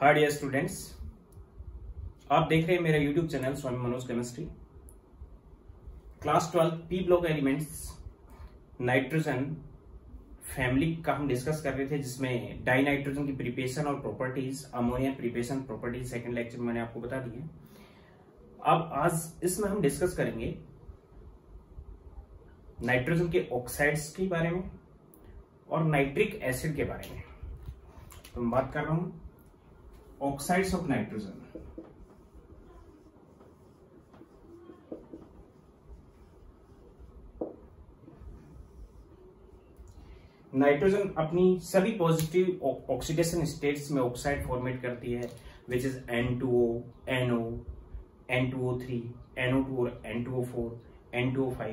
Hi dear students, आप देख रहे हैं मेरा YouTube channel Swami Manoj chemistry. Class 12 P block elements nitrogen family का हम डिस्कस कर रहे थे, जिसमें डाई नाइट्रोजन की प्रिपरेशन और properties, ammonia preparation properties second lecture में मैंने आपको बता दी है। अब आज इसमें हम डिस्कस करेंगे नाइट्रोजन के ऑक्साइड्स के बारे में और नाइट्रिक एसिड के बारे में। तो मैं बात कर रहा हूं ऑक्साइड्स ऑफ नाइट्रोजन। नाइट्रोजन अपनी सभी पॉजिटिव ऑक्सीडेशन स्टेट्स में ऑक्साइड फॉर्मेट करती है, which is N2O, NO, N2O3, NO2 और N2O4, N2O5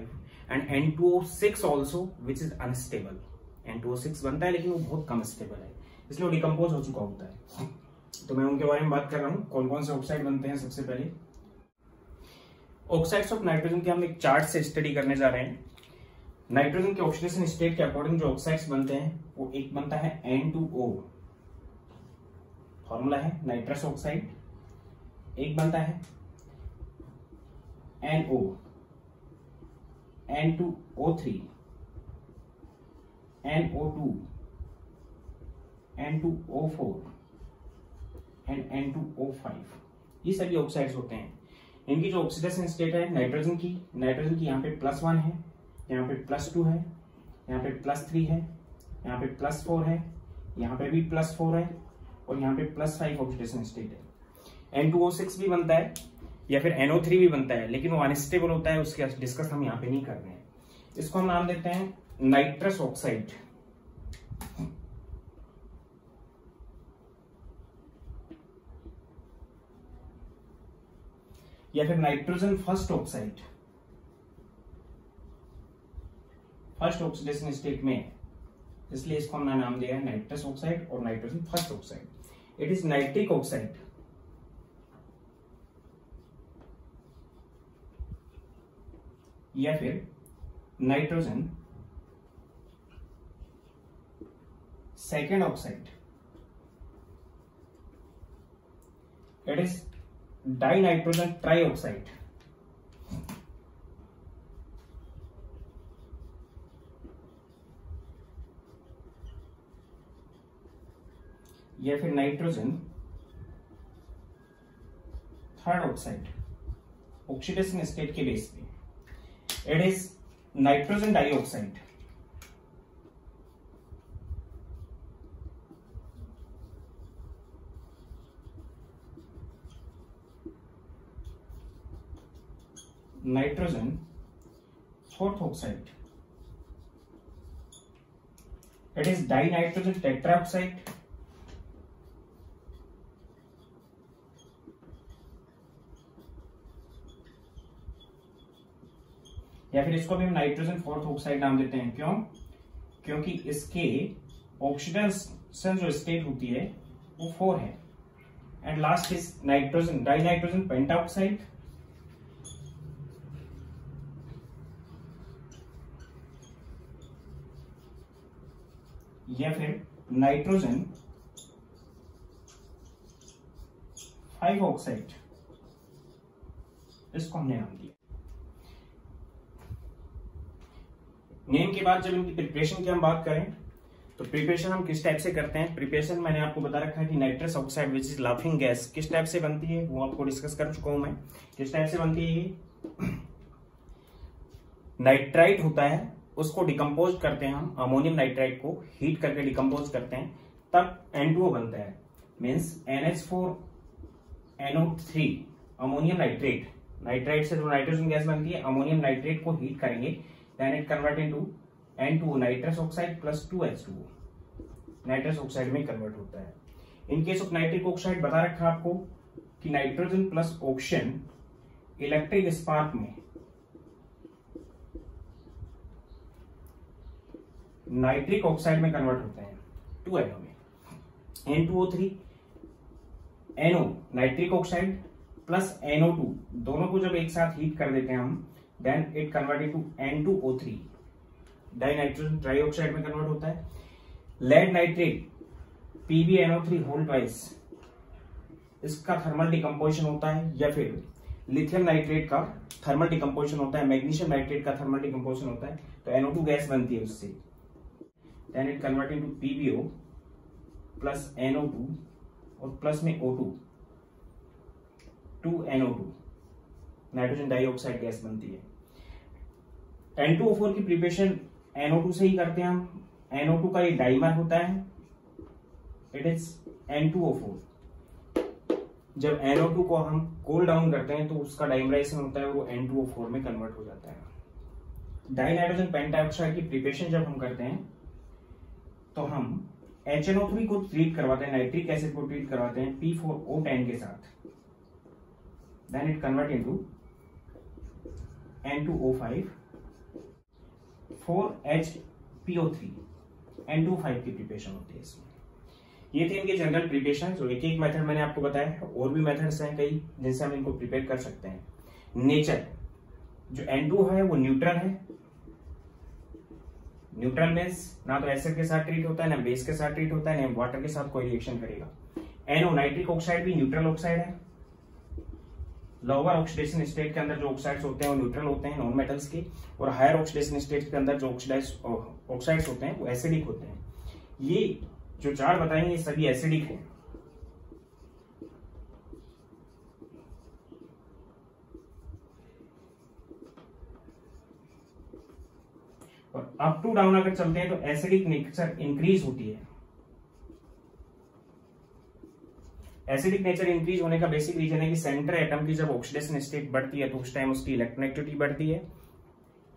and N2O6 also, which is unstable. N2O6 बनता है लेकिन वो बहुत कम स्टेबल है, इसलिए वो डिकम्पोज हो चुका होता है। तो मैं उनके बारे में बात कर रहा हूं, कौन कौन से ऑक्साइड बनते हैं। सबसे पहले ऑक्साइड्स ऑफ नाइट्रोजन के हम एक चार्ट से स्टडी करने जा रहे हैं। नाइट्रोजन के ऑक्सीडेशन स्टेट के अकॉर्डिंग जो ऑक्साइड्स बनते हैं वो एक बनता है N2O, फॉर्मूला है नाइट्रस ऑक्साइड। एक बनता है NO, N2O3, NO2, N2O4 and N2O5। ये सभी ऑक्साइड्स होते हैं। इनकी जो ऑक्सीडेशन स्टेट है नाइट्रोजन की यहाँ पे +1 है, यहाँ पे +2 है, यहाँ पे +3 है, यहाँ पे +4 है, यहाँ पे भी +4 है और यहाँ पे +5 ऑक्सीडेशन स्टेट है। N2O6 भी बनता है या फिर NO3 भी बनता है, लेकिन वो अनस्टेबल होता है, उसके डिस्कस हम यहाँ पे नहीं कर रहे हैं। इसको हम नाम देते हैं नाइट्रस ऑक्साइड या फिर nitrogen first oxide. First oxidation state में, इसलिए इसको हमने नाम दिया है नाइट्रस ऑक्साइड और nitrogen first oxide. It is nitric oxide या फिर nitrogen second oxide. It is dinitrogen trioxide या फिर nitrogen third oxide oxidation state के बेस पे। It is nitrogen dioxide nitrogen fourth oxide. It is dinitrogen tetroxide या फिर इसको भी हम नाइट्रोजन फोर्थ ऑक्साइड नाम देते हैं। क्यों? क्योंकि इसके ऑक्सीडेशन जो स्टेट होती है वो 4 है। And last is nitrogen dinitrogen pentoxide या फिर नाइट्रोजन 5 ऑक्साइड, इसको हमने नाम दिया। नेम के बाद जब इनकी प्रिपरेशन की हम बात करें तो प्रिपरेशन हम किस टाइप से करते हैं। प्रिपरेशन मैंने आपको बता रखा है कि nitrous oxide which is laughing gas किस टाइप से बनती है, वो आपको डिस्कस कर चुका हूं मैं। किस टाइप से बनती है ये, नाइट्राइट होता है, उसको डिकम्पोज करते हैं हम, अमोनियम नाइट्राइट को हीट करके डिकम्पोज करते हैं, तब N2O बनता है, means NH4NO3 ammonium nitrate. Nitrite से जो नाइट्रोजन गैस बनती है, अमोनियम नाइट्रेट को हीट करेंगे, then it convert into N2O nitrous oxide plus 2H2O nitrous oxide में कन्वर्ट होता है। In case of nitric oxide बता रखा आपको कि nitrogen plus oxygen electric spark में नाइट्रिक ऑक्साइड में कन्वर्ट होते हैं 2NO में। N2O3 NO nitric oxide plus NO2 दोनों को जब एक साथ हीट कर देते हैं हम, then it convert into N2O3 dinitrogen trioxide में कन्वर्ट होता है। Lead nitrate PbNO3 whole twice इसका थर्मल डिकम्पोजिशन होता है, या फिर लिथियम नाइट्रेट का थर्मल डिकम्पोजिशन होता है, मैग्नीशियम नाइट्रेट का थर्मल डिकम्पोजिशन होता है, तो NO2 गैस बनती है उससे। Then it convert into PbO plus NO2 और प्लस में O2, 2NO2 nitrogen dioxide gas बनती है। N2O4 की प्रिपरेशन NO2 से ही करते हैं हम। NO2 का ये डाइमर होता है, इट इज N2O4। जब NO2 को हम कूल डाउन करते हैं तो उसका डाइमराइजेशन होता है, वो N2O4 में कन्वर्ट हो जाता है। डाई नाइट्रोजन पेंटाऑक्साइड की प्रिपरेशन जब हम करते हैं तो हम HNO3 को ट्रीट करवाते हैं, नाइट्रिक एसिड को ट्रीट करवाते हैं P4O10 के साथ। Then it convert into N2O5 4HPO3, N2O5 की प्रिपरेशन होती है इसमें। ये थे इनके जनरल प्रिपरेशन। जो एक एक मेथड मैंने आपको बताया, और भी मेथड्स हैं कई जिनसे हम इनको प्रिपेयर कर सकते हैं। नेचर, जो N2 है वो न्यूट्रल है। न्यूट्रल मींस ना तो एसिड के साथ ट्रीट होता है, ना बेस के साथ ट्रीट होता है, ना वाटर के साथ कोई रिएक्शन करेगा। NO नाइट्रिक ऑक्साइड भी न्यूट्रल ऑक्साइड है। लोअर ऑक्सीडेशन स्टेट के अंदर जो ऑक्साइड्स होते हैं वो न्यूट्रल होते हैं नॉन मेटल्स के, और हायर ऑक्सीडेशन स्टेट के अंदर जो ऑक्साइड्स होते हैं वो एसिडिक होते हैं। ये जो चार बताएंगे ये सभी एसिडिक हैं। और अप टू डाउन अगर चलते हैं तो एसिडिक नेचर इंक्रीज होती है। एसिडिक नेचर इंक्रीज होने का बेसिक रीजन है कि सेंटर एटम की जब ऑक्सीडेशन स्टेट बढ़ती है तो उस टाइम उसकी इलेक्ट्रोनेगेटिविटी बढ़ती है।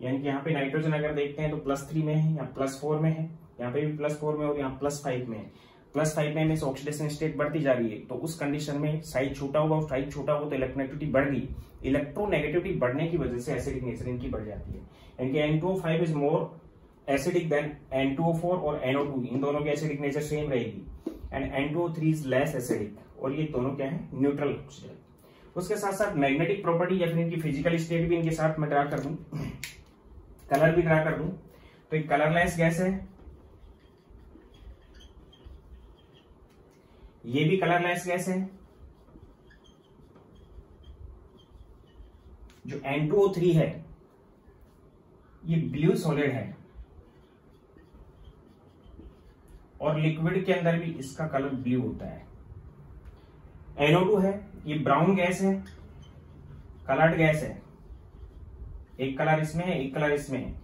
यानी कि यहाँ पे नाइट्रोजन अगर देखते हैं तो +3 में है या +4 में है, यहाँ पे भी +4 में और यहाँ +5 में है। +5 में ऑक्सीडेशन स्टेट बढ़ती जा रही है, तो उस कंडीशन में साइज छोटा हुआ तो इलेक्ट्रोनेगेटिविटी बढ़ गई। इलेक्ट्रोनेगेटिविटी बढ़ने की वजह से एसिडिक नेचर इनकी बढ़ जाती है। यानी कि N2O5 is more acidic then N2O4 और NO2, इन दोनों की एसिडिक नेचर सेम रहेगी। And N2O3 is less acidic, और ये दोनों क्या है, न्यूट्रल ऑक्सीजन। उसके साथ साथ मैग्नेटिक प्रॉपर्टी या फिर इनकी फिजिकल स्टेट भी इनके साथ मैं ड्रा कर दूं, कलर भी ड्रा कर दूं, तो एक कलरलेस गैस है, ये भी कलरलेस गैस है। जो N2O3 है ये ब्लू सॉलिड है, और लिक्विड के अंदर भी इसका कलर ब्लू होता है। NO2 है, ये ब्राउन गैस है, कलर्ड गैस है, एक कलर इसमें है एक कलर इसमें है।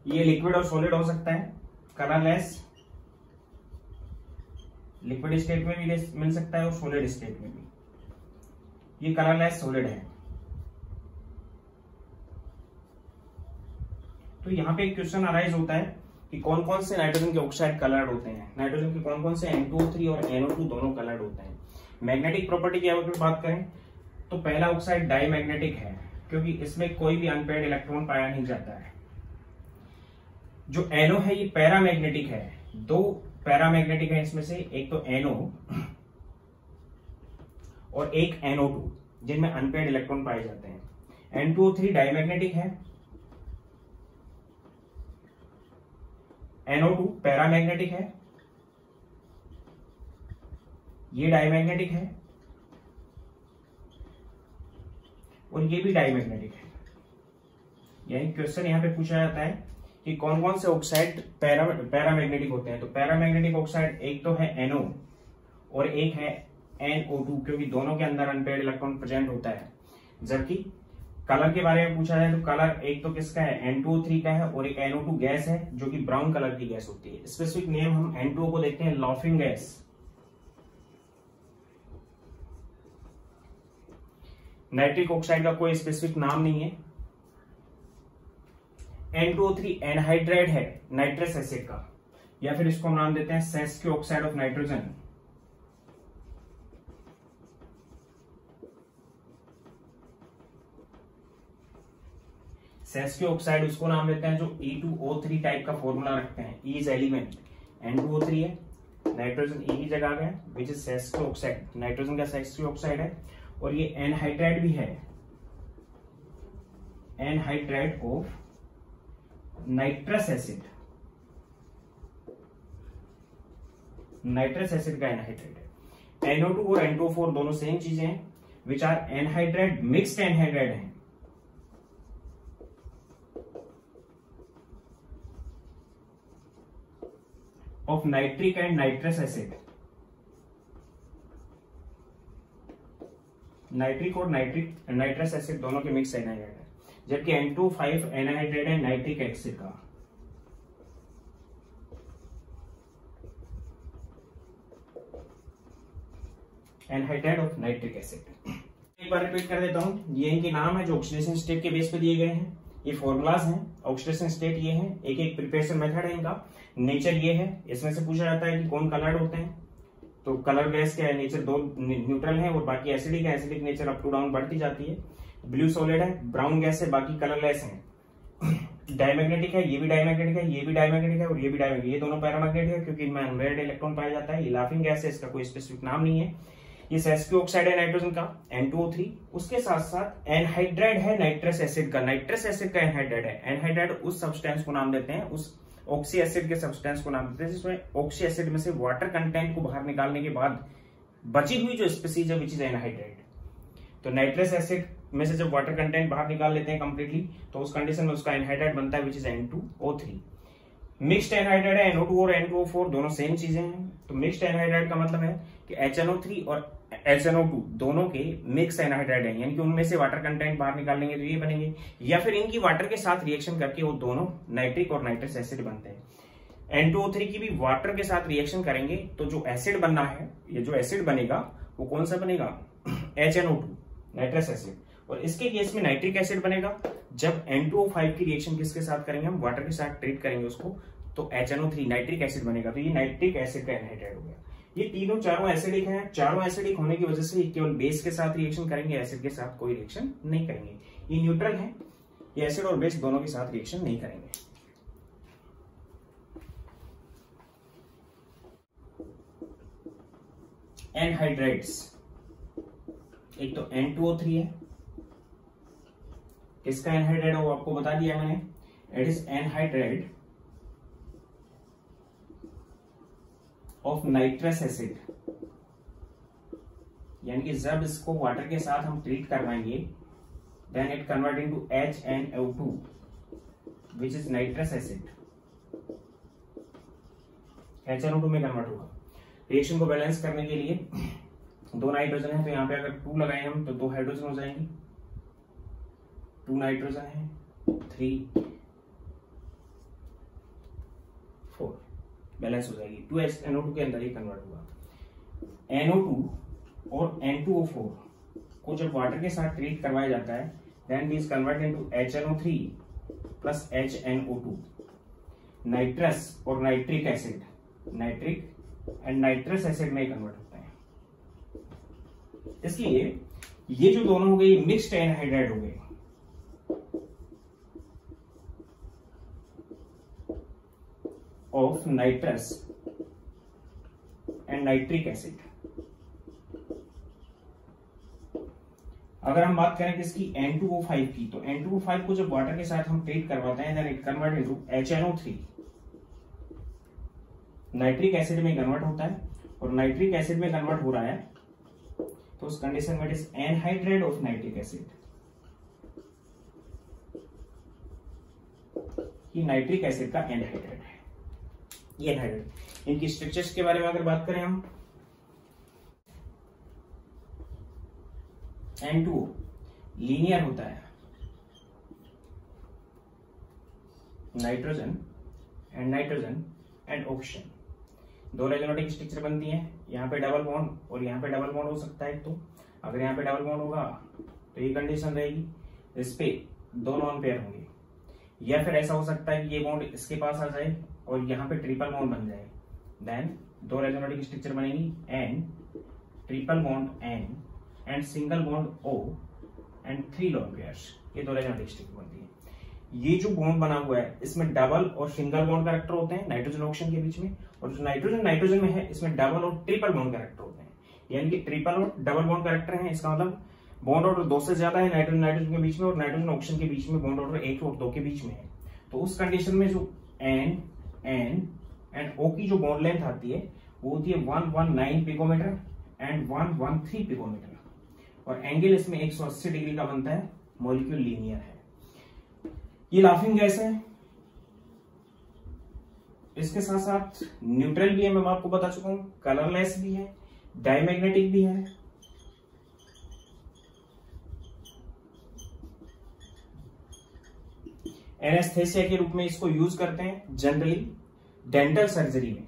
ये लिक्विड और सॉलिड हो सकता है, कलरलेस, लिक्विड स्टेट में भी मिल सकता है और सॉलिड स्टेट में भी। ये कलरलेस सॉलिड है। तो यहाँ पे एक क्वेश्चन अराइज होता है कि कौन कौन से नाइट्रोजन के ऑक्साइड कलर्ड होते हैं। नाइट्रोजन के कौन कौन से N2O3 और NO2 दोनों कलर्ड होते हैं। मैग्नेटिक प्रॉपर्टी की अगर बात करें तो पहला ऑक्साइड डाईमैग्नेटिक है, क्योंकि इसमें कोई भी अनपेयर्ड इलेक्ट्रॉन पाया नहीं जाता है। जो NO है ये पैरामैग्नेटिक है, दो पैरामैग्नेटिक है इसमें से, एक तो NO और एक NO2 जिनमें अनपेयर्ड इलेक्ट्रॉन पाए जाते हैं। N2O3 डाईमैग्नेटिक है, NO2 पैरामैग्नेटिक है, ये डाईमैग्नेटिक है और ये भी डाईमैग्नेटिक है। यानी क्वेश्चन यहां पे पूछा जाता है कि कौन कौन से ऑक्साइड पैरामैग्नेटिक होते हैं। तो पैरामैग्नेटिक ऑक्साइड एक तो है NO और एक है NO2, क्योंकि दोनों के अंदर अनपेयर्ड इलेक्ट्रॉन प्रेजेंट होता है। जबकि कलर के बारे में पूछा जाए तो कलर एक तो किसका है, N2O3 का है, और एक NO2 गैस है जो कि ब्राउन कलर की गैस होती है। स्पेसिफिक नेम हम N2O को देखते हैं, लॉफिंग गैस। नाइट्रिक ऑक्साइड का कोई स्पेसिफिक नाम नहीं है। N2O3 एनहाइड्राइड है नाइट्रस एसिड का, या फिर इसको हम नाम देते हैं sesqui oxide of nitrogen. Sesqui oxide उसको नाम देते हैं जो E2O3 टाइप का फॉर्मूला रखते हैं। E इज एलिमेंट, N2O3 है, नाइट्रोजन E की जगह आ गया, which is sesquioxide, nitrogen का सेस्क्यू ऑक्साइड है। और ये एनहाइड्राइड भी है, anhydride of nitrous acid, nitrous acid का एनहाइड्राइड है। NO2 और N2O4 दोनों सेम चीजें हैं, which are anhydride, mixed anhydride हैं, of nitric and nitrous acid. Nitric और नाइट्रस एसिड दोनों के मिक्स एनहाइड्राइड है, जबकि N2O5 एनहाइड्राइड है नाइट्रिक एसिड का। Anhydride of nitric acid. एक बार रिपीट कर देता हूं, ये इनके नाम है जो ऑक्सीडेशन स्टेट के बेस पे दिए गए हैं, ये फॉर्मूलाज हैं। ऑक्सीडेशन स्टेट ये है, एक एक प्रिपरेशन मेथड है इनका। नेचर ये है, इसमें से पूछा जाता है कि कौन कलर्ड होते हैं, तो कलर गैस क्या है, नेचर दो न्यूट्रल है और बाकी एसिडिक है, acidic nature up to down बढ़ती जाती है। ब्लू सॉलिड है, ब्राउन गैस है, बाकी कलरलेस है। डायमैग्नेटिक है, ये भी डायमैग्नेटिक है, ये भी डायमैग्नेटिक है और ये भी डायमैग्नेटिक, ये दोनों पैरामैग्नेटिक है क्योंकि इनमें अनवेयर्ड इलेक्ट्रॉन पाया जाता है। ये लाफिंग गैस है, इसका कोई स्पेसिफिक नाम नहीं है। ये sp ऑक्साइड है नाइट्रोजन का N2O3, उसके साथ साथ एनहाइड्राइड है नाइट्रस एसिड का, नाइट्रस एसिड का एनहाइड्राइड है। एनहाइड्राइड उस सब्सटेंस को नाम देते हैं, उस ऑक्सी एसिड के सब्सटेंस को नाम देते हैं जिसमें ऑक्सी एसिड में से वाटर कंटेंट को बाहर निकालने के बाद बची हुई जो स्पीसीज है विच इज एनहाइड्राइड। तो नाइट्रस एसिड में से जब वाटर कंटेंट बाहर निकाल लेते हैं कंप्लीटली, तो उस कंडीशन में उसका एनहाइड्राइड बनता है which is N2O3। Mixed anhydride है, NO2 और N2O4 दोनों सेम चीजें हैं। तो मिक्स्ड एनहाइड्राइड का मतलब है कि HNO3 और HNO2 दोनों के मिक्स एनहाइड्राइड है, यानी कि उनमें से वाटर कंटेंट बाहर निकालेंगे तो ये बनेंगे, या फिर इनकी वाटर के साथ रिएक्शन करके वो दोनों नाइट्रिक और नाइट्रस एसिड बनते हैं। N2O3 की भी वाटर के साथ रिएक्शन करेंगे तो जो एसिड बनना है, ये जो एसिड बनेगा वो कौन सा बनेगा, HNO2 नाइट्रस एसिड। और इसके केस में नाइट्रिक एसिड बनेगा जब N2O5 की रिएक्शन किसके साथ करेंगे, हम वाटर के साथ ट्रीट करेंगे उसको, तो HNO3 नाइट्रिक एसिड बनेगा। तो ये नाइट्रिक एसिड का एनहाइड्राइड हो गया। ये तीनों चारों एसिडिक हैं, चारों एसिडिक होने की वजह से केवल बेस के साथ रिएक्शन करेंगे, एसिड के साथ कोई रिएक्शन नहीं करेंगे। ये न्यूट्रल है, ये एसिड और बेस दोनों के साथ रिएक्शन नहीं करेंगे। एनहाइड्राइड्स, एक तो N2O3 है, इसका एनहाइड्राइड वो आपको बता दिया मैंने, it is anhydride of nitrous acid, यानी कि जब इसको वाटर के साथ हम ट्रीट करवाएंगे then it convert into HNO2 which is nitrous acid, HNO2 में कन्वर्ट होगा। रिएक्शन को बैलेंस करने के लिए दो नाइट्रोजन है, तो यहाँ पे अगर 2 लगाए हम तो 2 हाइड्रोजन हो जाएंगे, 2 नाइट्रोजन है, 3 4 बैलेंस हो जाएगी। 2NO2 के अंदर ही कन्वर्ट हुआ। NO2 और N2O4 को जब वाटर के साथ ट्रीट करवाया जाता है then this convert into HNO3 plus HNO2। Nitrous और nitric acid, nitric and nitrous acid में कन्वर्ट होता है। इसलिए ये जो दोनों हो गए मिक्स्ड एनहाइड्राइड हो गए। Of nitrous and nitric acid. अगर हम बात करें किसकी, N2O5 की, तो N2O5 को जब वाटर के साथ हम ट्रीट करवाते हैं then it convert into HNO3, nitric acid में कन्वर्ट होता है, और नाइट्रिक एसिड में कन्वर्ट हो रहा है तो उस कंडीशन में it is anhydride of nitric acid. ये नाइट्रिक एसिड का एनहाइड्राइड है, ये एनहाइड्राइड। इनकी स्ट्रक्चर्स के बारे में अगर बात करें हम, N2O लीनियर होता है, नाइट्रोजन एंड ऑक्सीजन, दो रेजोनेटिंग स्ट्रक्चर बनती है। यहाँ पे डबल बॉन्ड और यहाँ पे डबल बॉन्ड हो सकता है। तो अगर यहाँ पे डबल बॉन्ड होगा तो ये कंडीशन रहेगी, इस पे दो नॉन पेयर होंगे, या फिर ऐसा हो सकता है कि ये बॉन्ड इसके पास आ जाए और यहाँ पे ट्रिपल बॉन्ड बन जाए, देन दो रेजोनेटिंग स्ट्रक्चर बनेगी, N triple bond N and single bond O and 3 lone pairs, ये दो रेजोनेटिंग स्ट्रक्चर बनती है। ये जो बॉन्ड बना हुआ है इसमें डबल और सिंगल बॉन्ड कैरेक्टर होते हैं नाइट्रोजन ऑक्सीजन के बीच में, और जो नाइट्रोजन में है इसमें डबल और ट्रिपल बॉन्ड कैरेक्टर होते हैं। यानी कि ट्रिपल और डबल बॉन्ड कैरेक्टर है, इसका मतलब बॉन्ड ऑर्डर 2 से ज्यादा है नाइट्रोजन के बीच में, और नाइट्रोजन ऑक्सीजन के बीच में बॉन्ड ऑर्डर 1 और 2 के बीच में है। तो उस कंडीशन में जो एन एंड O की जो बॉन्ड लेंथ आती है वो होती है 119 पिकोमीटर एंड 113 पिकोमीटर, और एंगल इसमें 180 डिग्री का बनता है, मॉलिक्यूल लीनियर है। ये लाफिंग गैस है। इसके साथ साथ न्यूट्रल भी है, मैं आपको बता चुका हूं, कलरलेस भी है, डायमैग्नेटिक भी है। एनेस्थेसिया के रूप में इसको यूज करते हैं जनरली डेंटल सर्जरी में।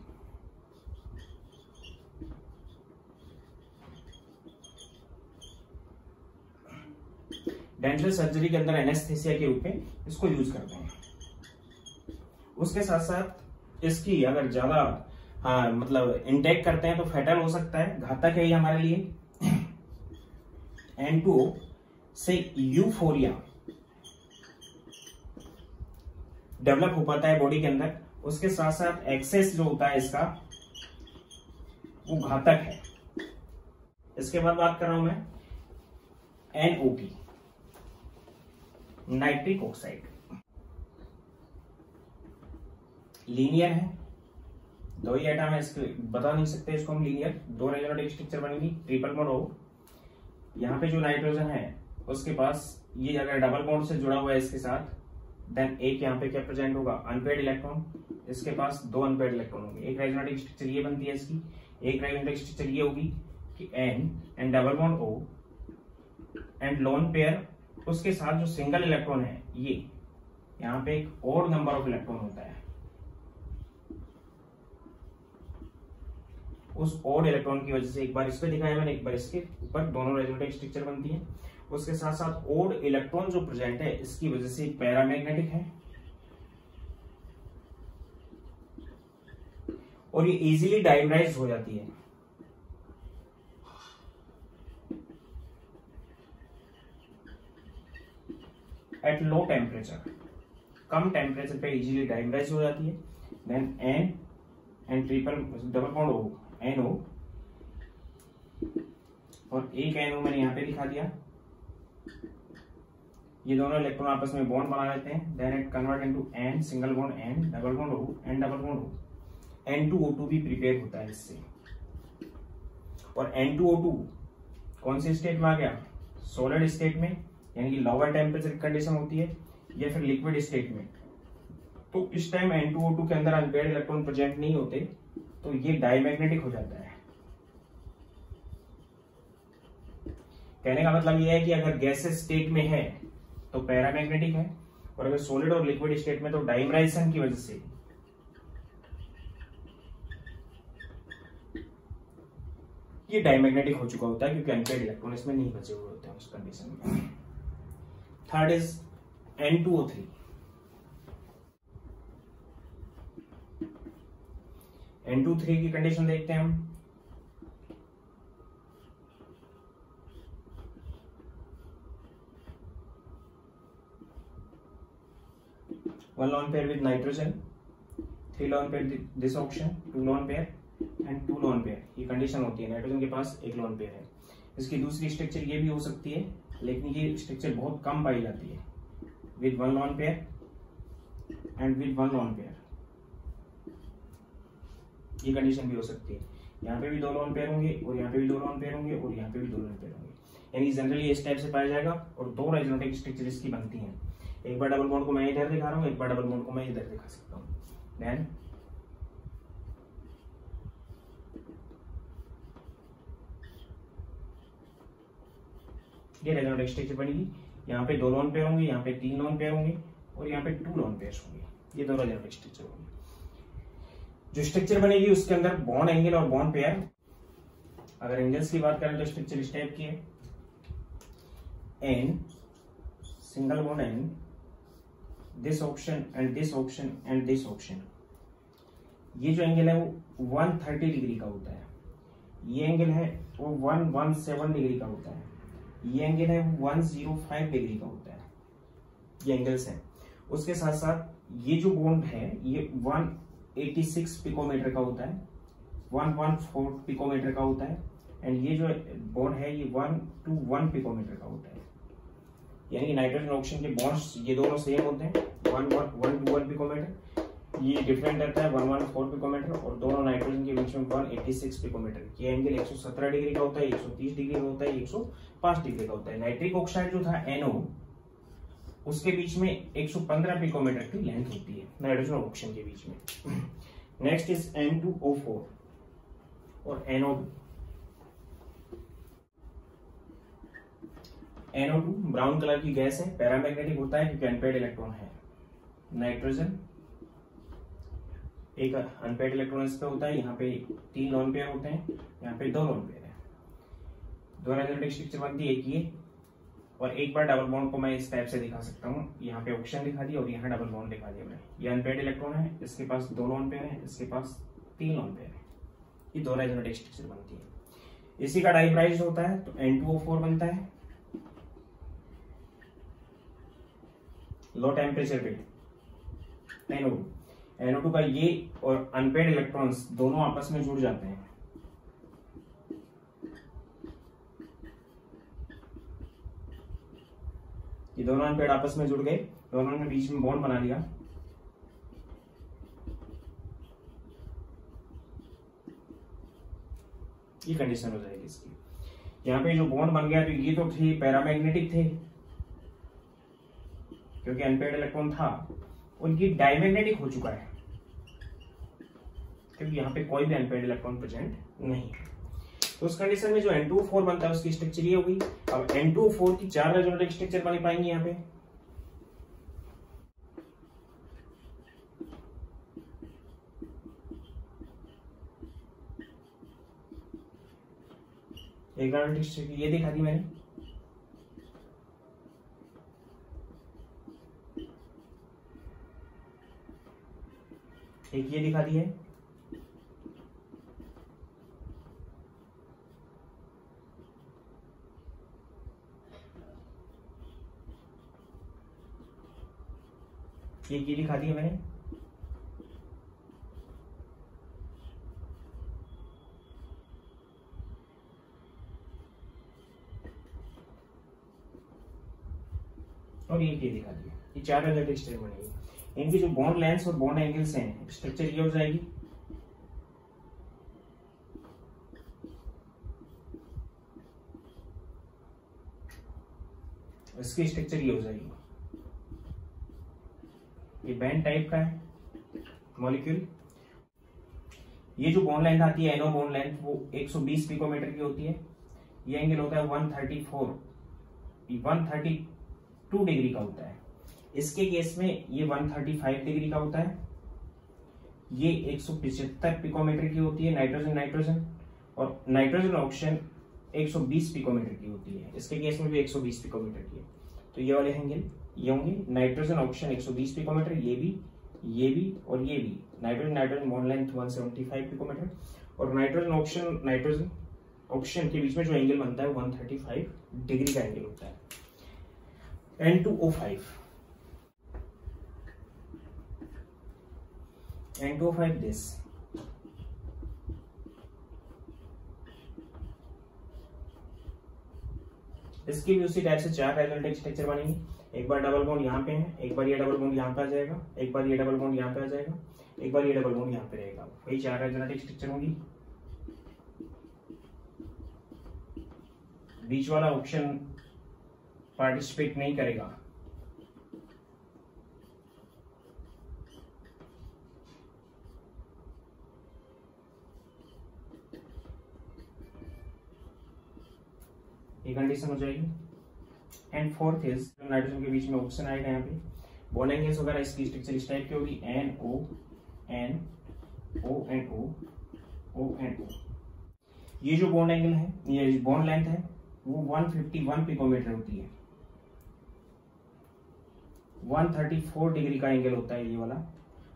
डेंटल सर्जरी के अंदर एनेस्थेसिया के रूप में इसको यूज करते हैं। उसके साथ साथ इसकी अगर ज्यादा मतलब इनटेक करते हैं तो फैटल हो सकता है, घातक है ये हमारे लिए। N2O से यूफोरिया डेवलप हो पाता है बॉडी के अंदर। उसके साथ साथ एक्सेस जो होता है इसका वो घातक है। इसके बाद बात कर रहा हूं मैं NO2 नाइट्रिक ऑक्साइड। लीनियर है, दो ही एटम है, इसके बता नहीं सकते इसको हम लीनियर। दो रेजोनेटिव स्ट्रक्चर बनेगी, ट्रिपल बॉन्ड हो। यहाँ पे जो नाइट्रोजन है उसके पास ये अगर डबल बॉन्ड से जुड़ा हुआ है इसके साथ, देन एक यहाँ पे क्या प्रेजेंट होगा, अनपेयर्ड इलेक्ट्रॉन। इसके पास दो अनपेयर्ड इलेक्ट्रॉन होंगे। एक रेजोनेटिव स्ट्रक्चर ये बनती है इसकी, एक रेजोनेटिव स्ट्रक्चर ये होगी कि N and double bond O and lone pair. उसके साथ जो सिंगल इलेक्ट्रॉन है ये यहाँ पे एक और नंबर ऑफ इलेक्ट्रॉन होता है। उस ओड इलेक्ट्रॉन की वजह से, एक बार इस पे दिखाया मैंने, एक बार इसके ऊपर, दोनों रेजोनेटिव स्ट्रक्चर बनती है। उसके साथ साथ ओड इलेक्ट्रॉन जो प्रेजेंट है इसकी वजह से पैरामैग्नेटिक है और ये इजीली डायमराइज हो जाती है। एट लो टेम्परेचर, कम टेम्परेचर पे इजीली डायमराइज हो जाती है। Then N and triple double bond O NO, और एक NO मैंने यहां पे दिखा दिया। ये दोनों इलेक्ट्रॉन आपस में बॉन्ड बना लेते हैं। Then it convert into N single bond N double bond O and double bond O। N2O2 भी प्रिपेयर होता है इससे। और N2O2 कौन से स्टेट में आ गया, सॉलिड स्टेट में, यानी कि लोअर टेम्परेचर कंडीशन होती है, या फिर लिक्विड स्टेट में। तो इस टाइम N2O2 के अंदर अनपेयर्ड इलेक्ट्रॉन प्रेजेंट नहीं होते, तो ये डायमैग्नेटिक हो जाता है। कहने का मतलब ये है कि अगर गैसेस स्टेट में है तो पैरामैग्नेटिक है, और अगर सॉलिड और लिक्विड स्टेट में तो डाइमराइजेशन की वजह से ये डायमैग्नेटिक हो चुका होता है, क्योंकि अनपेयर्ड इलेक्ट्रॉन इसमें नहीं बचे हुए होते हैं उस कंडीशन में। Third is N2O3। N2O3 की कंडीशन देखते हैं हम। One lone pair with nitrogen, 3 lone pair this option, 2 lone pair and 2 lone pair, ये कंडीशन होती है। नाइट्रोजन के पास 1 लोन पेयर है। इसकी दूसरी स्ट्रक्चर ये भी हो सकती है, लेकिन ये स्ट्रक्चर बहुत कम पाई जाती है, with 1 lone pair and with 1 lone pair. ये कंडीशन भी हो सकती है। यहाँ पे भी 2 लोन पेयर होंगे, और यहाँ पे भी 2 लोन पेयर होंगे, और यहाँ पे भी 2 लोन पेयर होंगे। यानी जनरली इस टाइप से पाया जाएगा, और 2 रेजोनेटिव स्ट्रक्चर इसकी बनती हैं। एक बार डबल बॉन्ड को मैं इधर दिखा रहा हूँ, एक बार डबल बॉन्ड को मैं इधर दिखा सकता हूँ। देन ये रेजोनेटिव स्ट्रक्चर बनेगी। यहाँ पे 2 लोन पेयर होंगे, यहाँ पे 3 लोन पेयर होंगे, और यहाँ पे 2 लोन पेयर होंगे। ये 2 रेजोनेटिव स्ट्रक्चर होंगे। जो स्ट्रक्चर बनेगी उसके अंदर बॉन्ड एंगल और बॉन्ड पेयर। अगर एंगल्स की बात करें तो स्ट्रक्चर इस टाइप की है, N single bond N, this option and this option and this option. ये जो एंगल है वो 130 डिग्री का होता है। ये एंगल है वो 117 डिग्री का होता है। ये एंगल है 105 डिग्री का होता है। ये एंगल्स हैं। उसके साथ साथ ये जो बॉन्ड है ये 186 पिकोमीटर का होता है, 114 पिकोमीटर का होता है, एंड ये जो बॉन्ड है ये 121 पिकोमीटर का होता है। यानी कि नाइट्रोजन ऑक्सीजन के बॉन्ड्स ये दोनों सेम होते हैं, 121 पिकोमीटर, ये डिफरेंट रहता है 114 पिकोमीटर और दोनों नाइट्रोजन के बीच में 186 पिकोमीटर। ये एंगल 117 डिग्री का होता है, 130 डिग्री का होता है, 105 डिग्री का होता है। नाइट्रिक ऑक्साइड जो था NO, उसके बीच में 115 पिकोमीटर की लेंथ होती है नाइट्रोजन और ऑक्सीजन के बीच में। नेक्स्ट इज N2O4 और NO2। NO2 ब्राउन कलर की गैस है, पैरामैग्नेटिक होता है क्योंकि अनपेयर्ड इलेक्ट्रॉन है। नाइट्रोजन एक अनपेयर्ड इलेक्ट्रॉन इस पे होता है, यहाँ पे 3 लोन पेयर होते हैं, यहाँ पे 2 लोन पेयर है। दो रेजोनेटिव स्ट्रक्चर बनती है एक ये, और एक बार डबल बॉन्ड को मैं इस टाइप से दिखा सकता हूँ। यहाँ पे ऑक्सीजन दिखा दिया और यहाँ डबल बॉन्ड दिखा दिया मैंने। ये अनपेयर्ड इलेक्ट्रॉन है, इसके पास 2 लोन पेयर है, इसके पास 3 लोन पेयर है। ये 2 रेजोनेटिव स्ट्रक्चर बनती है। इसी का डाइप्राइज होता है तो N2O4 बनता है। लो टेम्परेचर पे NO2 का ये और अनपेयर्ड इलेक्ट्रॉन्स दोनों आपस में जुड़ जाते हैं। ये दोनों अनपेयर्ड आपस में जुड़ गए, दोनों ने बीच में बॉन्ड बना लिया। ये कंडीशन हो जाएगी इसकी। यहाँ पे जो बॉन्ड बन गया तो ये तो थे पैरामैग्नेटिक थे क्योंकि अनपेयर्ड इलेक्ट्रॉन था, उनकी डायमैग्नेटिक हो चुका है क्योंकि यहाँ पे कोई भी अनपेयर्ड इलेक्ट्रॉन प्रेजेंट नहीं है। तो उस कंडीशन में जो N2O4 बनता है उसकी स्ट्रक्चर ये होगी। अब N2O4 की 4 रेजोनेटिव स्ट्रक्चर बन पाएंगे यहाँ पे। एक रेजोनेटिव स्ट्रक्चर ये दिखा दी मैंने, एक ये दिखा दी है, ये दिखा दी है मैंने। और ये दिखा दिया। ये 4 रेजोनेटिव स्ट्रक्चर बनेगी। इनकी जो बॉन्ड लेंथ और बॉन्ड एंगल्स हैं, स्ट्रक्चर ये हो जाएगी। इसकी स्ट्रक्चर ये हो जाएगी। ये बैंड टाइप का है मॉलिक्यूल। ये जो बॉन्ड लेंथ आती है NO बॉन्ड लेंथ वो 120 पिकोमीटर की होती है। ये एंगल होता है 132 डिग्री का होता है। इसके केस में ये 135 डिग्री का होता है। ये 175 पिकोमीटर की होती है नाइट्रोजन और नाइट्रोजन ऑक्सीजन 120 पिकोमीटर की होती है। इसके केस में भी 120 पिकोमीटर की है। तो ये वाले एंगल ये होंगे। नाइट्रोजन ऑक्सीजन 120 पिकोमीटर, ये भी और ये भी। नाइट्रोजन बॉन्ड लेंथ 175 पिकोमीटर और नाइट्रोजन ऑक्सीजन के बीच में जो एंगल बनता है 135 डिग्री का एंगल होता है। N2O5 this. इसकी भी उसी टाइप से 4 रेजोनेटिव स्ट्रक्चर बनेंगी। एक बार डबल बॉन्ड यहाँ पे है, एक बार ये डबल बॉन्ड यहाँ पे आ जाएगा, एक बार ये डबल बॉन्ड यहाँ पे आ जाएगा, एक बार ये डबल बॉन्ड यहाँ पे रहेगा। वही 4 रेजोनेटिव स्ट्रक्चर होंगी। बीच वाला ऑप्शन पार्टिसिपेट नहीं करेगा। ये कंडीशन हो जाएगी। एंड फोर्थ इज नाइट्रोजन के बीच में ऑक्सीजन आएगा। यहाँ पे बॉन्ड एंगल्स वगैरह इसकी स्ट्रक्चर इस टाइप की होगी। NO ये जो बॉन्ड एंगल है, ये बॉन्ड लेंथ है वो 151 पिकोमीटर होती है। 134 डिग्री का एंगल होता है ये वाला।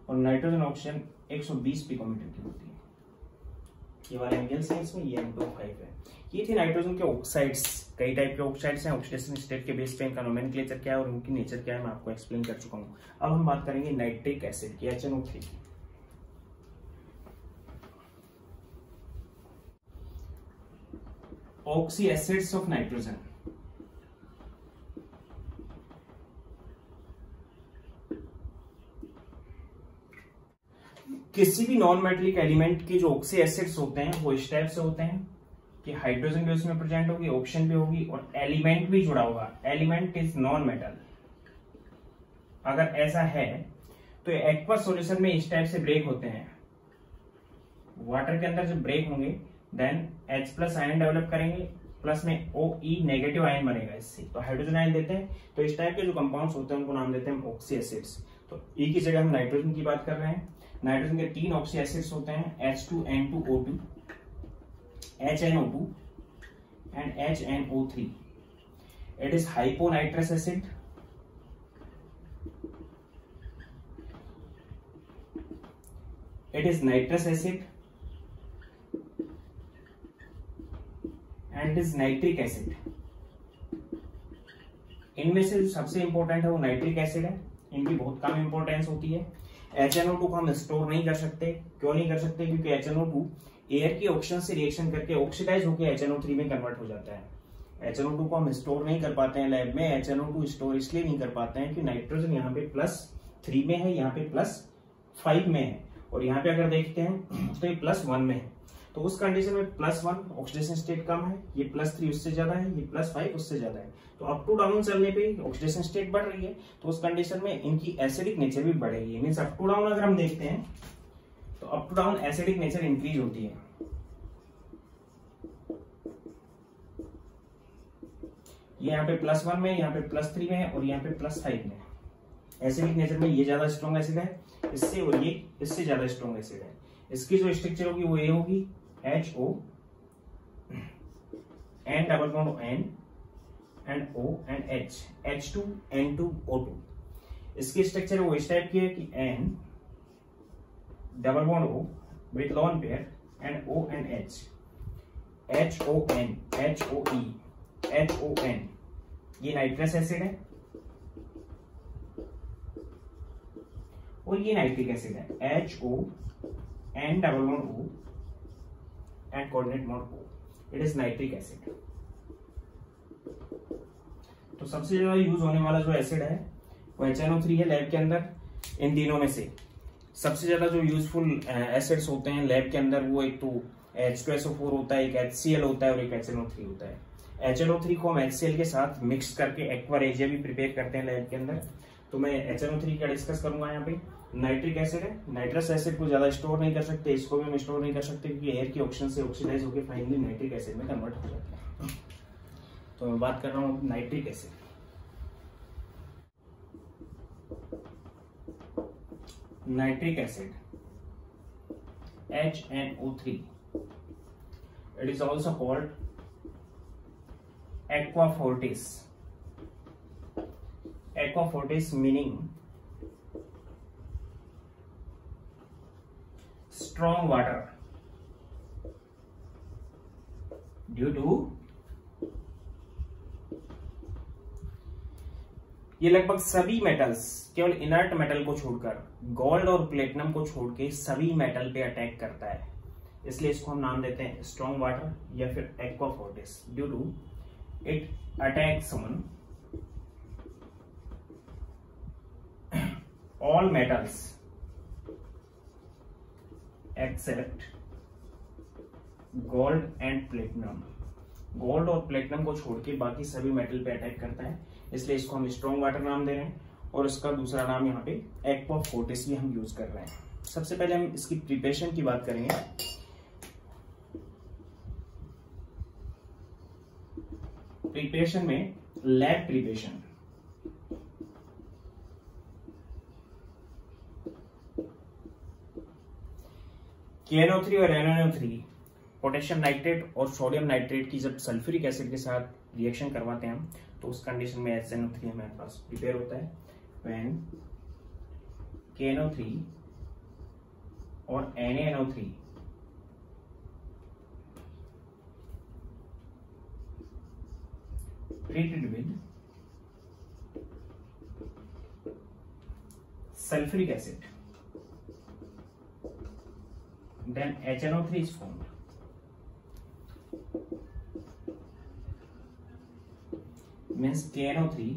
और नाइट्रोजन ऑक्सीजन 120 पिकोमीटर की होती है। ये वाले एंगल्स हैं इसमें। ये N2O5 है। ये थी नाइट्रोजन के ऑक्साइड्स। कई टाइप के ऑक्साइड्स हैं। ऑक्सीडेशन स्टेट के बेस पे इनका नोमेनक्लेचर क्या है और उनकी नेचर क्या है मैं आपको एक्सप्लेन कर चुका हूँ। अब हम बात करेंगे नाइट्रिक एसिड की, HNO3 की। Oxy acids of nitrogen. किसी भी नॉन मेटेलिक एलिमेंट के जो ऑक्सी एसिड्स होते हैं वो इस टाइप से होते हैं कि हाइड्रोजन भी उसमें प्रेजेंट होगी, ऑक्सीजन भी होगी और एलिमेंट भी जुड़ा होगा। Element is non metal. अगर ऐसा है तो एक्वस सॉल्यूशन में इस टाइप से ब्रेक होते हैं। वाटर के अंदर जब ब्रेक होंगे देन H+ आयन डेवलप करेंगे, प्लस में OE नेगेटिव आयन बनेगा इससे, तो हाइड्रोजन आयन देते हैं। तो इस टाइप के जो कंपाउंड्स होते हैं उनको नाम देते हैं ऑक्सी एसिड्स। तो E की जगह हम नाइट्रोजन की बात कर रहे हैं। नाइट्रोजन के 3 ऑक्सी एसिड्स होते हैं, H2N2O2, HNO2 and HNO3. It is hyponitrous acid. It is nitrous acid and it is nitric acid. इनमें से जो सबसे इंपॉर्टेंट है वो नाइट्रिक एसिड है। इनकी बहुत कम इंपॉर्टेंस होती है। HNO2 को हम स्टोर नहीं कर सकते। क्यों नहीं कर सकते? क्योंकि HNO2 एयर के ऑक्सीजन से रिएक्शन करके ऑक्सीडाइज होकर HNO3 में कन्वर्ट हो जाता है। HNO2 को हम स्टोर नहीं कर पाते हैं लैब में। HNO2 स्टोर इसलिए नहीं कर पाते हैं कि नाइट्रोजन यहाँ पे +3 में है, यहाँ पे +5 में है, और यहाँ पे अगर देखते हैं तो ये +1 में है। तो उस कंडीशन में +1 ऑक्सीडेशन स्टेट कम है, ये +3 उससे ज्यादा है, ये +5 उससे ज्यादा है। तो अप टू डाउन चलने पे ऑक्सीडेशन स्टेट बढ़ रही है, तो उस कंडीशन में इनकी एसिडिक नेचर भी बढ़ेगी। मीन्स अप टू डाउन अगर हम देखते हैं तो up to down acidic nature increase होती है। ये यहाँ पे +1 में, यहाँ पे +3 में और यहाँ पे +5 में। एसिडिक नेचर में ये ज्यादा स्ट्रॉन्ग एसिड है इससे, और ये इससे ज्यादा स्ट्रॉन्ग एसिड है। इसकी जो स्ट्रक्चर होगी वो ये होगी HO N double bond N and O and H H2N2O2। इसकी स्ट्रक्चर वो इस टाइप की है कि N double bond O with lone pair and O and H HON HOE HON। ये नाइट्रस एसिड है और ये नाइट्रिक एसिड है HO N double bond O and coordinate bond O। It is nitric acid. तो सबसे ज्यादा use होने वाला जो एसिड है वो HNO3 है लैब के अंदर। इन तीनों में से सबसे ज्यादा जो यूजफुल एसिड्स होते हैं लैब के अंदर वो एक तो H2SO4 होता है, एक HCl होता है और एक HNO3 होता है। HNO3 को हम HCl के साथ मिक्स करके एक्वा रेजिया भी प्रिपेयर करते हैं लैब के अंदर। तो मैं HNO3 का डिस्कस करूंगा यहाँ पे। नाइट्रिक एसिड है। नाइट्रस एसिड को ज्यादा स्टोर नहीं कर सकते, इसको भी हम स्टोर नहीं कर सकते क्योंकि एयर के ऑक्सीजन से ऑक्सीडाइज होकर फाइनली नाइट्रिक एसिड में कन्वर्ट हो जाता है। तो मैं बात कर रहा हूँ nitric acid. Nitric acid HNO3, it is also called aqua fortis. Aqua fortis meaning strong water due to ये लगभग सभी मेटल्स, केवल इनर्ट मेटल को छोड़कर, गोल्ड और प्लेटिनम को छोड़ के सभी मेटल पे अटैक करता है, इसलिए इसको हम नाम देते हैं स्ट्रॉन्ग वाटर या फिर aqua fortis. Due to it attacks on all metals except gold and platinum. Gold और प्लेटिनम को छोड़ के बाकी सभी मेटल पे अटैक करता है, इसलिए इसको हम स्ट्रॉन्ग वाटर नाम दे रहे हैं। और इसका दूसरा नाम यहाँ पे एक्वा फोर्टिस भी हम यूज कर रहे हैं। सबसे पहले हम इसकी प्रिपरेशन की बात करेंगे। प्रिपरेशन में लैब प्रिपरेशन, KNO3 और NNO3 पोटेशियम नाइट्रेट और सोडियम नाइट्रेट की जब सल्फ्यूरिक एसिड के साथ रिएक्शन करवाते हैं हम, तो उस कंडीशन में HNO3 हमारे पास प्रिपेयर होता है। व्हेन KNO3 और NaNO3 treated with sulfuric acid, then HNO3 is formed. Means KNO3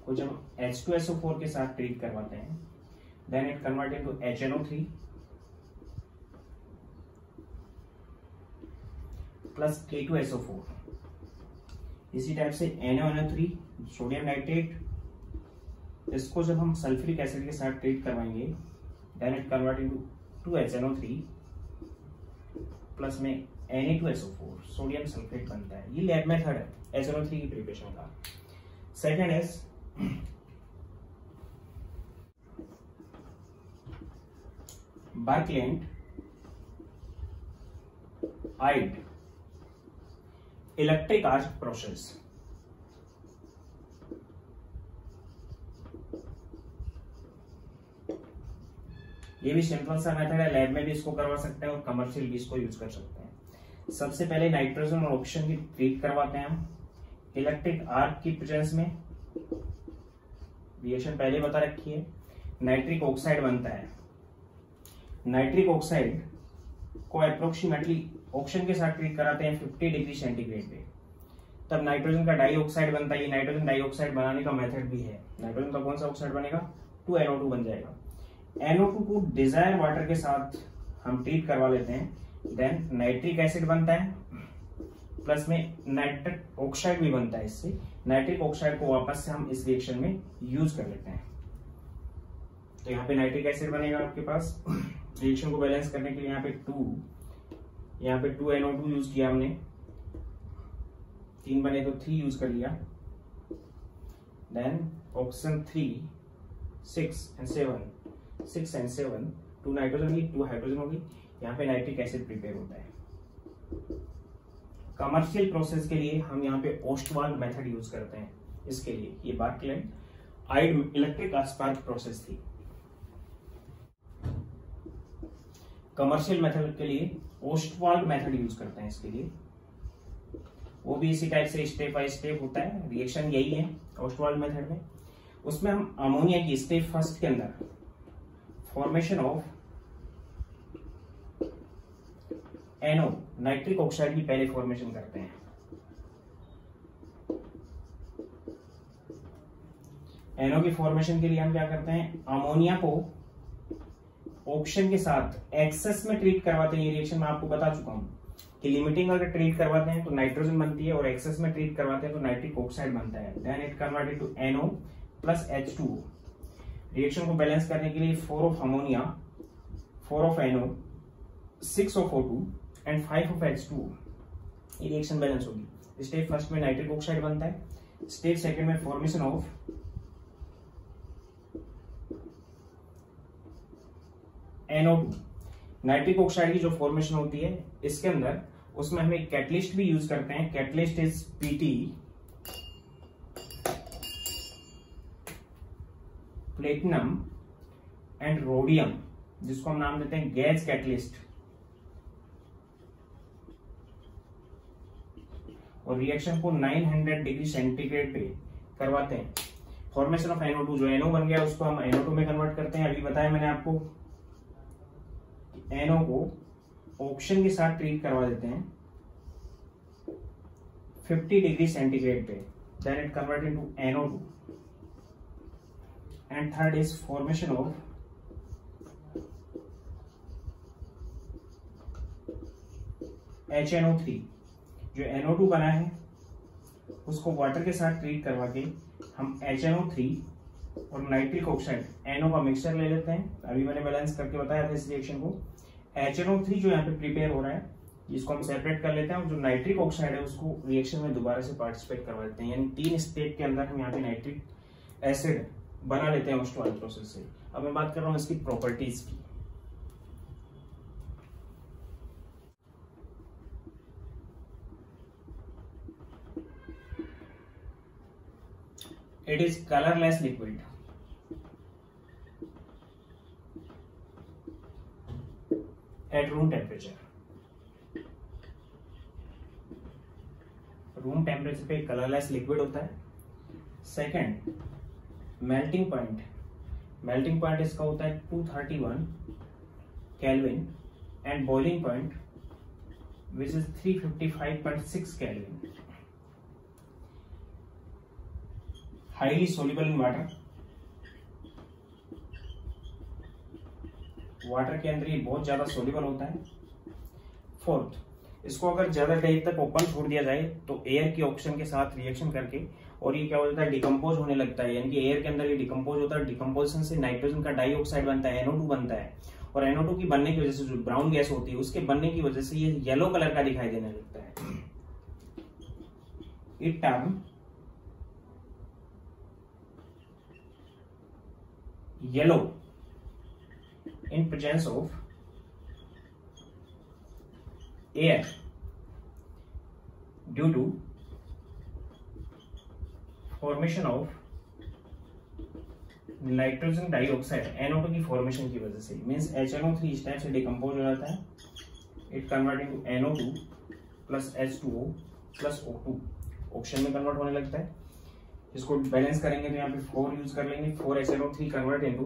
को जब H2SO4 के साथ ट्रीट करवाते हैं, then it convert into HNO3 plus K2SO4। इसी टाइप से NaONO3 सोडियम नाइट्रेट, इसको जब हम सल्फ्यूरिक एसिड के साथ ट्रीट करवाएंगे then it convert into 2HNO3 plus में Na2SO4 सोडियम सल्फेट बनता है। ये लैब मेथड है HNO3 की प्रिपरेशन का। Second is Birkeland Eyde electric arc process. ये भी सिंपल सा मेथड है, लैब में भी इसको करवा सकते हैं और कमर्शियल भी इसको यूज कर सकते हैं। सबसे पहले नाइट्रोजन और ऑक्सीजन की ट्रीट करवाते हैं हम इलेक्ट्रिक आर्क की प्रेजेंस में। रिएक्शन पहले बता रखी है, नाइट्रिक ऑक्साइड बनता है। नाइट्रिक ऑक्साइड को अप्रोक्सीमेटली ऑक्सीजन के साथ ट्रीट कराते हैं 50 डिग्री सेंटीग्रेड पे, तब नाइट्रोजन का डाइऑक्साइड बनता है। ये नाइट्रोजन डाइऑक्साइड बनाने का मेथड भी है। नाइट्रोजन का कौन सा ऑक्साइड बनेगा? 2NO2 बन जाएगा। NO2 को डिजायर वाटर के साथ हम ट्रीट करवा लेते हैं, देन नाइट्रिक एसिड बनता है, प्लस में नाइट्रिक ऑक्साइड भी बनता है। इससे नाइट्रिक ऑक्साइड को वापस से हम इस रिएक्शन में यूज कर लेते हैं। तो यहाँ पे नाइट्रिक एसिड बनेगा आपके पास। रिएक्शन को बैलेंस करने के लिए यहाँ पे 2NO2 यूज किया हमने, 3 बने तो 3 यूज कर लिया। देन ऑक्सीजन 3, 6 and 7 2 नाइट्रोजन होगी, 2 हाइड्रोजन होगी। यहाँ पे नाइट्रिक एसिड प्रिपेयर होता है। कमर्शियल प्रोसेस के लिए हम यहाँ पे ओस्टवाल्ड मेथड यूज करते हैं। इसके लिए ये बार्कलैंड आइड इलेक्ट्रिक आर्क प्रोसेस थी। कमर्शियल मेथड के लिए ओस्टवाल्ड मेथड यूज करते हैं। इसके लिए वो भी इसी टाइप से स्टेप बाय स्टेप होता है। रिएक्शन यही है ओस्टवाल्ड मेथड में। उसमें हम अमोनिया की स्टेप फर्स्ट के अंदर formation of NO nitric oxide की पहले फॉर्मेशन करते हैं। NO की फॉर्मेशन के लिए हम क्या करते हैं, अमोनिया को ऑक्सीजन के साथ एक्सेस में ट्रीट करवाते हैं। ये रिएक्शन मैं आपको बता चुका हूं कि लिमिटिंग अगर ट्रीट करवाते हैं तो नाइट्रोजन बनती है और एक्सेस में ट्रीट करवाते हैं तो नाइट्रिक ऑक्साइड बनता है। Then it converted to NO plus H2O। Reaction को बैलेंस करने के लिए 4 of ammonia, 4 of NO, 6 of O2 and 5 of H2O। ये रिएक्शन बैलेंस होगी। स्टेप फर्स्ट में नाइट्रिक ऑक्साइड बनता है, स्टेप सेकंड में formation of NO2। Nitric oxide की जो फॉर्मेशन होती है इसके अंदर, उसमें हम एक कैटलिस्ट भी यूज करते हैं। Catalyst is PT, platinum and rhodium, जिसको हम नाम देते हैं गैस कैटलिस्ट। और रिएक्शन को 900 डिग्री सेंटीग्रेड पे करवाते हैं। फॉर्मेशन ऑफ NO2, जो NO बन गया उसको हम NO2 में कन्वर्ट करते हैं। अभी बताया मैंने आपको, NO को ऑक्सीजन के साथ ट्रीट करवा देते हैं 50 डिग्री सेंटीग्रेड पे, then it convert into NO2। And third is formation of HNO3। जो NO2 बना है उसको वाटर के साथ ट्रीट करवा के हम HNO3 और नाइट्रिक ऑक्साइड NO का मिक्सचर ले लेते हैं। अभी मैंने बैलेंस करके बताया था इस रिएक्शन को। HNO3 जो यहाँ पे प्रिपेयर हो रहा है इसको हम सेपरेट कर लेते हैं और जो नाइट्रिक ऑक्साइड है उसको रिएक्शन में दोबारा से पार्टिसिपेट करवा देते हैं। यानी 3 स्टेप के अंदर हम यहाँ पे नाइट्रिक एसिड बना लेते हैं ओस्टवाल्ड प्रोसेस से। अब मैं बात कर रहा हूँ इसकी प्रॉपर्टीज की। It is colorless liquid. At room temperature. Room temperature पे कलरलेस लिक्विड होता है। Second, melting point. Melting point इसका होता है 231 kelvin and boiling point which is 355.6 kelvin. Highly soluble in water. Water के अंदर ये बहुत ज्यादा सोल्यूबल होता है। फोर्थ, इसको अगर ज्यादा देर तक ओपन छोड़ दिया जाए तो एयर के ऑक्सीजन के साथ रिएक्शन करके और ये क्या हो जाता है, डिकम्पोज होने लगता है, यानी कि एयर के अंदर ये डिकम्पोज होता है। डिकम्पोजिशन से नाइट्रोजन का डाइऑक्साइड बनता है, NO2 बनता है, और NO2 की बनने की वजह से जो ब्राउन गैस होती है उसके बनने की वजह से ये येलो कलर का दिखाई देने लगता है। It turn yellow in presence of air due to formation of nitrogen dioxide, NO2 की फॉर्मेशन की वजह से। मीन्स HNO3 इस टाइप से डिकम्पोज हो जाता है, it convert into NO2 plus H2O plus O2, oxygen में कन्वर्ट होने लगता है। इसको बैलेंस करेंगे तो यहाँ पे 4 यूज कर लेंगे, 4 HNO3 convert into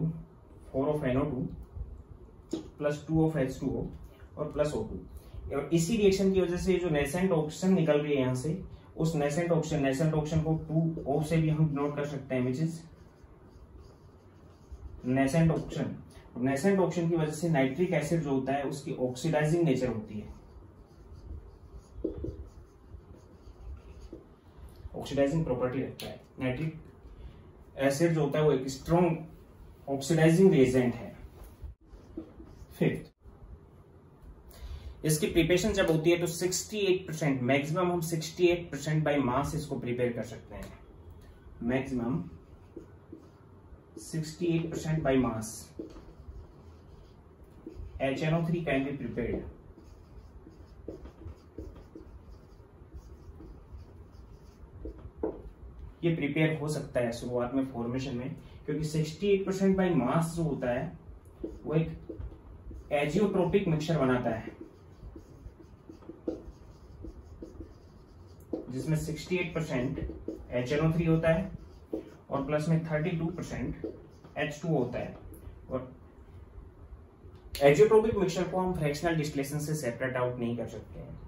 4 of NO2 plus 2 of H2O और प्लस O2। और इसी रिएक्शन की वजह से जो नेसेंट ऑक्सीजन निकल रही है यहाँ से, उस नेसेंट ऑक्सीजन को 2O से भी हम नोट कर सकते हैं, which is nascent oxygen. Nascent oxygen की वजह से नाइट्रिक एसिड जो होता है उसकी ऑक्सीडाइजिंग नेचर होती है, ऑक्सीडाइजिंग प्रॉपर्टी रखता है। नाइट्रिक एसिड जो होता है वो एक स्ट्रॉन्ग ऑक्सीडाइजिंग एजेंट है। फिफ्थ, इसकी प्रिपरेशन जब होती है तो 68%, मैक्सिमम हम 68% बाय मास इसको प्रिपेयर कर सकते हैं। Maximum 68% by mass HNO3 can be prepared। ये प्रिपेयर हो सकता है शुरुआत में फॉर्मेशन में, क्योंकि 68% बाय मास जो होता है वो एक एजियोट्रोपिक मिक्सचर बनाता है, जिसमें 68% HNO3 होता है और प्लस में 32% H2 होता है। और एजियोट्रोपिक मिक्सचर को हम फ्रैक्शनल डिस्टिलेशन से सेपरेट आउट नहीं कर सकते हैं।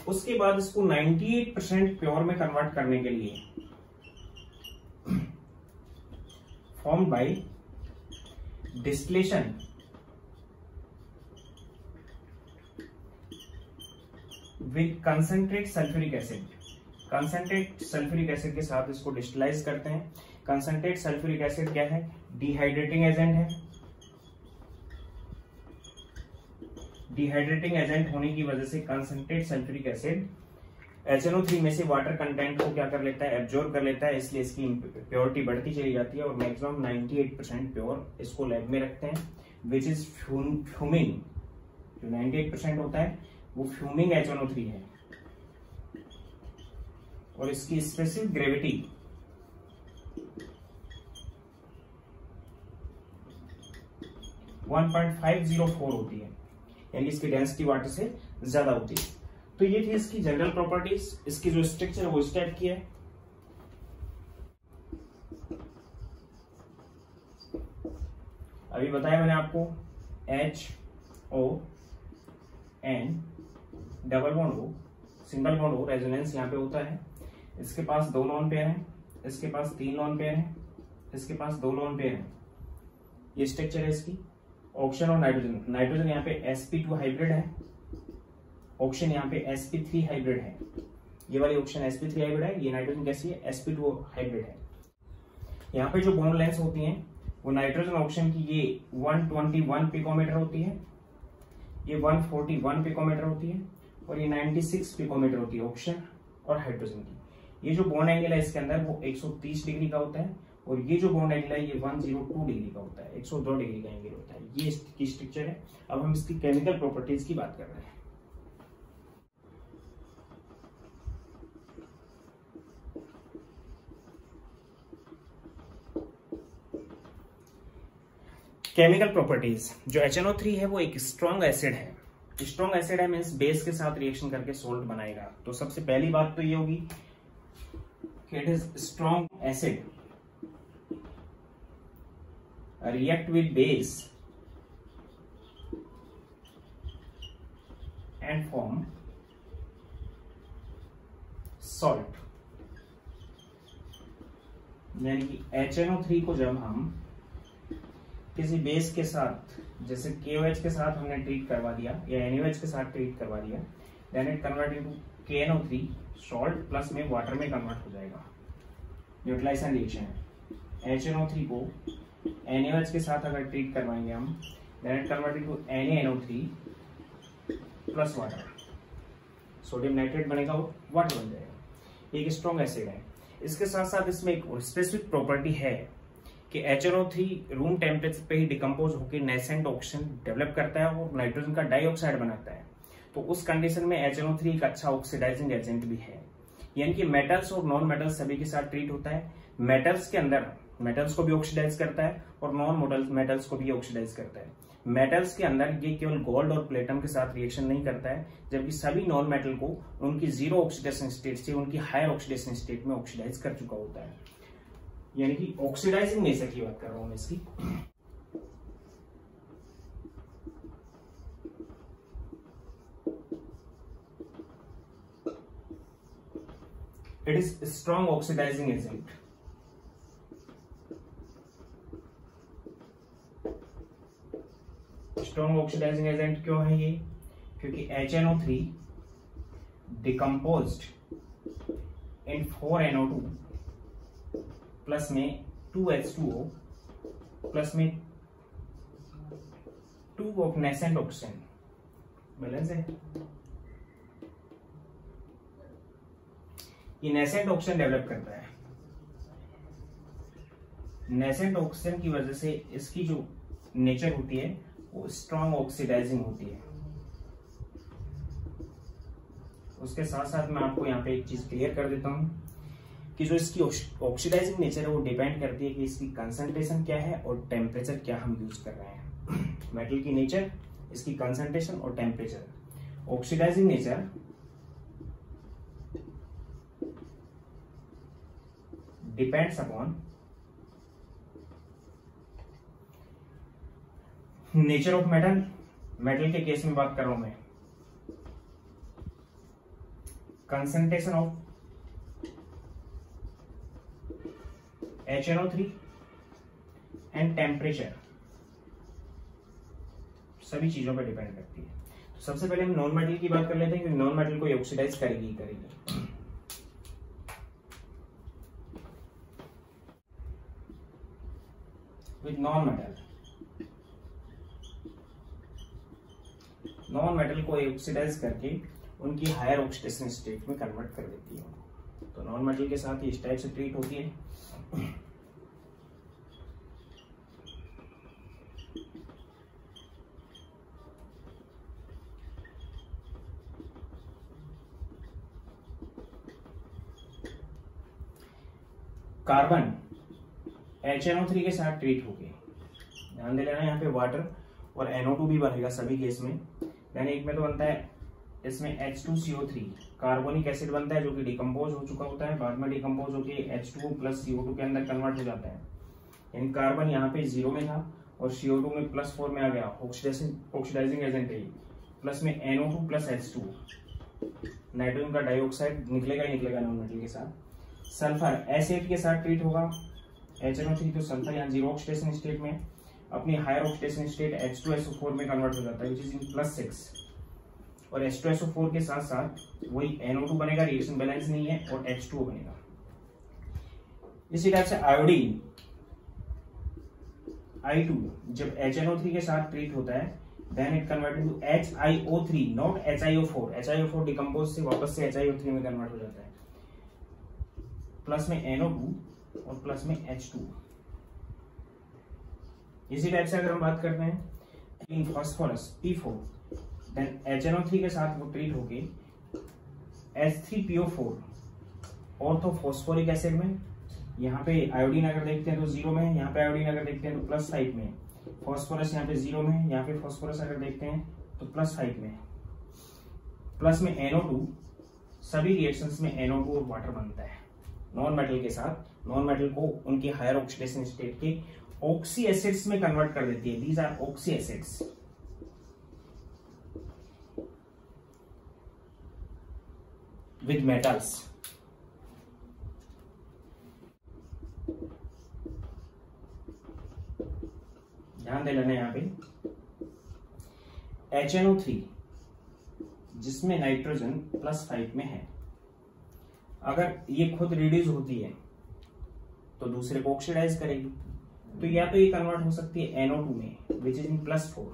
उसके बाद इसको 98% प्योर में कन्वर्ट करने के लिए form by distillation with concentrate sulphuric acid. Concentrate sulphuric acid के साथ इसको डिस्टिलाइज करते हैं। कंसंट्रेट सल्फ्यूरिक एसिड क्या है, डिहाइड्रेटिंग एजेंट है। डिहाइड्रेटिंग एजेंट होने की वजह से कंसंट्रेट सल्फ्यूरिक एसिड HNO3 में से वाटर कंटेंट को क्या कर लेता है, एब्जॉर्ब कर लेता है, इसलिए इसकी प्योरिटी बढ़ती चली जाती है और मैक्सिमम 98% प्योर इसको लैब में रखते हैं, विच इज फ्यूमिंग। जो 98% होता है वो फ्यूमिंग HNO3 है और इसकी स्पेसिफिक ग्रेविटी 1.504 होती है, यानी इसकी डेंसिटी वाटर से ज्यादा होती है। तो ये थी इसकी जनरल प्रॉपर्टीज। इसकी जो स्ट्रक्चर है वो इस टाइप की है। अभी बताया मैंने आपको HON double bond O single bond O resonance यहाँ पे होता है। इसके पास 2 लोन पेयर हैं, इसके पास 3 लोन पेयर हैं, इसके पास 2 लोन पेयर हैं। ये स्ट्रक्चर है इसकी। ऑक्सीजन और नाइट्रोजन, नाइट्रोजन यहाँ पे sp2 हाइब्रिड है, ऑक्सीजन यहाँ पे sp3 हाइब्रिड है। ये वाली ऑक्सीजन sp3 हाइब्रिड है, ये नाइट्रोजन कैसी है, sp2 हाइब्रिड है। यहाँ पे जो बॉन्ड लेंथ होती हैं वो नाइट्रोजन ऑक्सीजन की ये 121 पिकोमीटर होती है, ये 141 पिकोमीटर होती है और ये 96 पिकोमीटर होती है ऑक्सीजन और हाइड्रोजन की। ये जो बॉन्ड एंगल है इसके अंदर वो 130 डिग्री का होता है और ये जो बॉन्ड एंगल है ये 102 डिग्री का होता है, 102 डिग्री का एंगल होता है। ये इसकी स्ट्रक्चर है। अब हम इसकी केमिकल प्रॉपर्टीज की बात कर रहे हैं। केमिकल प्रॉपर्टीज, जो HNO3 है वो एक स्ट्रॉन्ग एसिड है। स्ट्रॉन्ग एसिड है मीन्स बेस के साथ रिएक्शन करके सोल्ट बनाएगा। तो सबसे पहली बात तो ये होगी कि it is strong acid react with base and form salt। यानी कि HNO3 को जब हम किसी बेस के साथ, जैसे KOH के साथ हमने ट्रीट करवा दिया या NaOH के साथ ट्रीट करवा दिया, then it convert into KNO3 salt plus में वाटर में कन्वर्ट हो जाएगा। न्यूट्रलाइजेशन रिएक्शन है। HNO3 को NaOH के साथ अगर ट्रीट करवाएंगे हम, then it convert into NaNO3 plus water, sodium nitrate बनेगा और वाटर बन जाएगा। एक स्ट्रॉन्ग एसिड है। इसके साथ साथ इसमें एक स्पेसिफिक प्रॉपर्टी है कि HNO3 रूम टेम्परेचर पे ही डिकम्पोज होकर नेसेंट ऑक्सीजन डेवलप करता है और नाइट्रोजन का डाइऑक्साइड बनाता है। तो उस कंडीशन में HNO3 एक अच्छा ऑक्सीडाइजिंग एजेंट भी है, यानी कि मेटल्स और नॉन मेटल्स सभी के साथ ट्रीट होता है। मेटल्स के अंदर मेटल्स को भी ऑक्सीडाइज करता है और नॉन मेटल्स को भी ऑक्सीडाइज करता है। मेटल्स के अंदर ये केवल गोल्ड और प्लेटम के साथ रिएक्शन नहीं करता है, जबकि सभी नॉन मेटल को उनकी जीरो ऑक्सीडेशन स्टेट से उनकी हायर ऑक्सीडेशन स्टेट में ऑक्सीडाइज कर चुका होता है। यानी कि ऑक्सीडाइजिंग नेचर की बात कर रहा हूं मैं इसकी। It is strong oxidising agent. Strong oxidising agent क्यों है ये? क्योंकि HNO3 डिकम्पोज्ड इन 4NO2 प्लस में 2H2O प्लस में 2 ऑफ नेसेंट ऑक्सीजन बैलेंस है। ये नेसेंट ऑक्सीजन डेवलप करता है। नेसेंट ऑक्सीजन की वजह से इसकी जो नेचर होती है वो स्ट्रॉन्ग ऑक्सीडाइजिंग होती है। उसके साथ साथ मैं आपको यहाँ पे एक चीज क्लियर कर देता हूं कि जो इसकी ऑक्सीडाइजिंग नेचर है वो डिपेंड करती है कि इसकी कंसंट्रेशन क्या है और टेम्परेचर क्या हम यूज कर रहे हैं। मेटल की नेचर, इसकी कंसंट्रेशन और temperature. Oxidising nature depends upon nature of metal. Metal के केस में बात कर रहा हूं मैं, concentration of HNO3 and temperature, सभी चीजों पर डिपेंड करती है। तो सबसे पहले हम नॉन मेटल की बात कर लेते हैं, क्योंकि नॉन मेटल को ये ऑक्सीडाइज करेगी ही करेगी। विद नॉन मेटल को ऑक्सीडाइज करके उनकी हायर ऑक्सीडेशन स्टेट में कन्वर्ट कर देती है। तो नॉन मेटल के साथ इस टाइप से ट्रीट होती है। कार्बन HNO3 के साथ ट्रीट होगी। ध्यान दे लेना, यहाँ पे वाटर और NO2 भी बनेगा सभी केस में। यानी एक में तो बनता है इसमें H2CO3 कार्बोनिक एसिड बनता है, जो कि डिकम्पोज हो चुका होता है, बाद में डिकम्पोज होकर H2 प्लस CO2 के अंदर कन्वर्ट हो जाता है। यानी कार्बन यहाँ पे 0 में था और CO2 में +4 में आ गया, ऑक्सीडाइजिंग एजेंट है। प्लस में NO2 प्लस H2, नाइट्रोजन का डाइऑक्साइड निकलेगा ही निकलेगा नॉन मेटल के साथ। सल्फर S8 के साथ ट्रीट होगा। HNO3 तो सल्फर यहाँ जीरो ऑक्सीडेशन स्टेट में अपनी हायर ऑक्सीडेशन स्टेट H2SO4 में कन्वर्ट हो जाता है, विच इज इन +6। और H2SO4 के साथ साथ वही NO2 बनेगा, रिएक्शन बैलेंस नहीं है, और H2O बनेगा। इसी टाइप से आयोडीन I2 जब HNO3 के साथ ट्रीट होता है, then it convert into HiO3 not HiO4। HiO4 decompose से वापस से HiO3 में कन्वर्ट हो जाता है। प्लस में NO2 और प्लस में H2। इसी टाइप से अगर हम बात करते हैं फॉस्फोरस P4, देन HNO3 के साथ वो ट्रीट होके H3PO4 ऑर्थोफॉस्फोरिक एसिड में, यहाँ पे आयोडीन अगर देखते हैं तो 0 में है, यहाँ पे आयोडीन अगर देखते हैं तो +5 में, फॉस्फोरस यहाँ पे 0 में है, यहाँ पे फॉस्फोरस अगर देखते हैं तो +5 में, प्लस में NO2। सभी रिएक्शंस में NO2 और वाटर बनता है नॉन मेटल के साथ। नॉन मेटल को उनकी हायर ऑक्सीडेशन स्टेट के ऑक्सी एसिड्स में कन्वर्ट कर देती है। These are oxy acids. With metals, ध्यान दे लेना यहाँ पे HNO3 जिसमें नाइट्रोजन +5 में है। अगर ये खुद रिड्यूस होती है तो दूसरे को ऑक्सीडाइज करेगी, तो या तो ये कन्वर्ट हो सकती है NO2 में विच इज इन +4,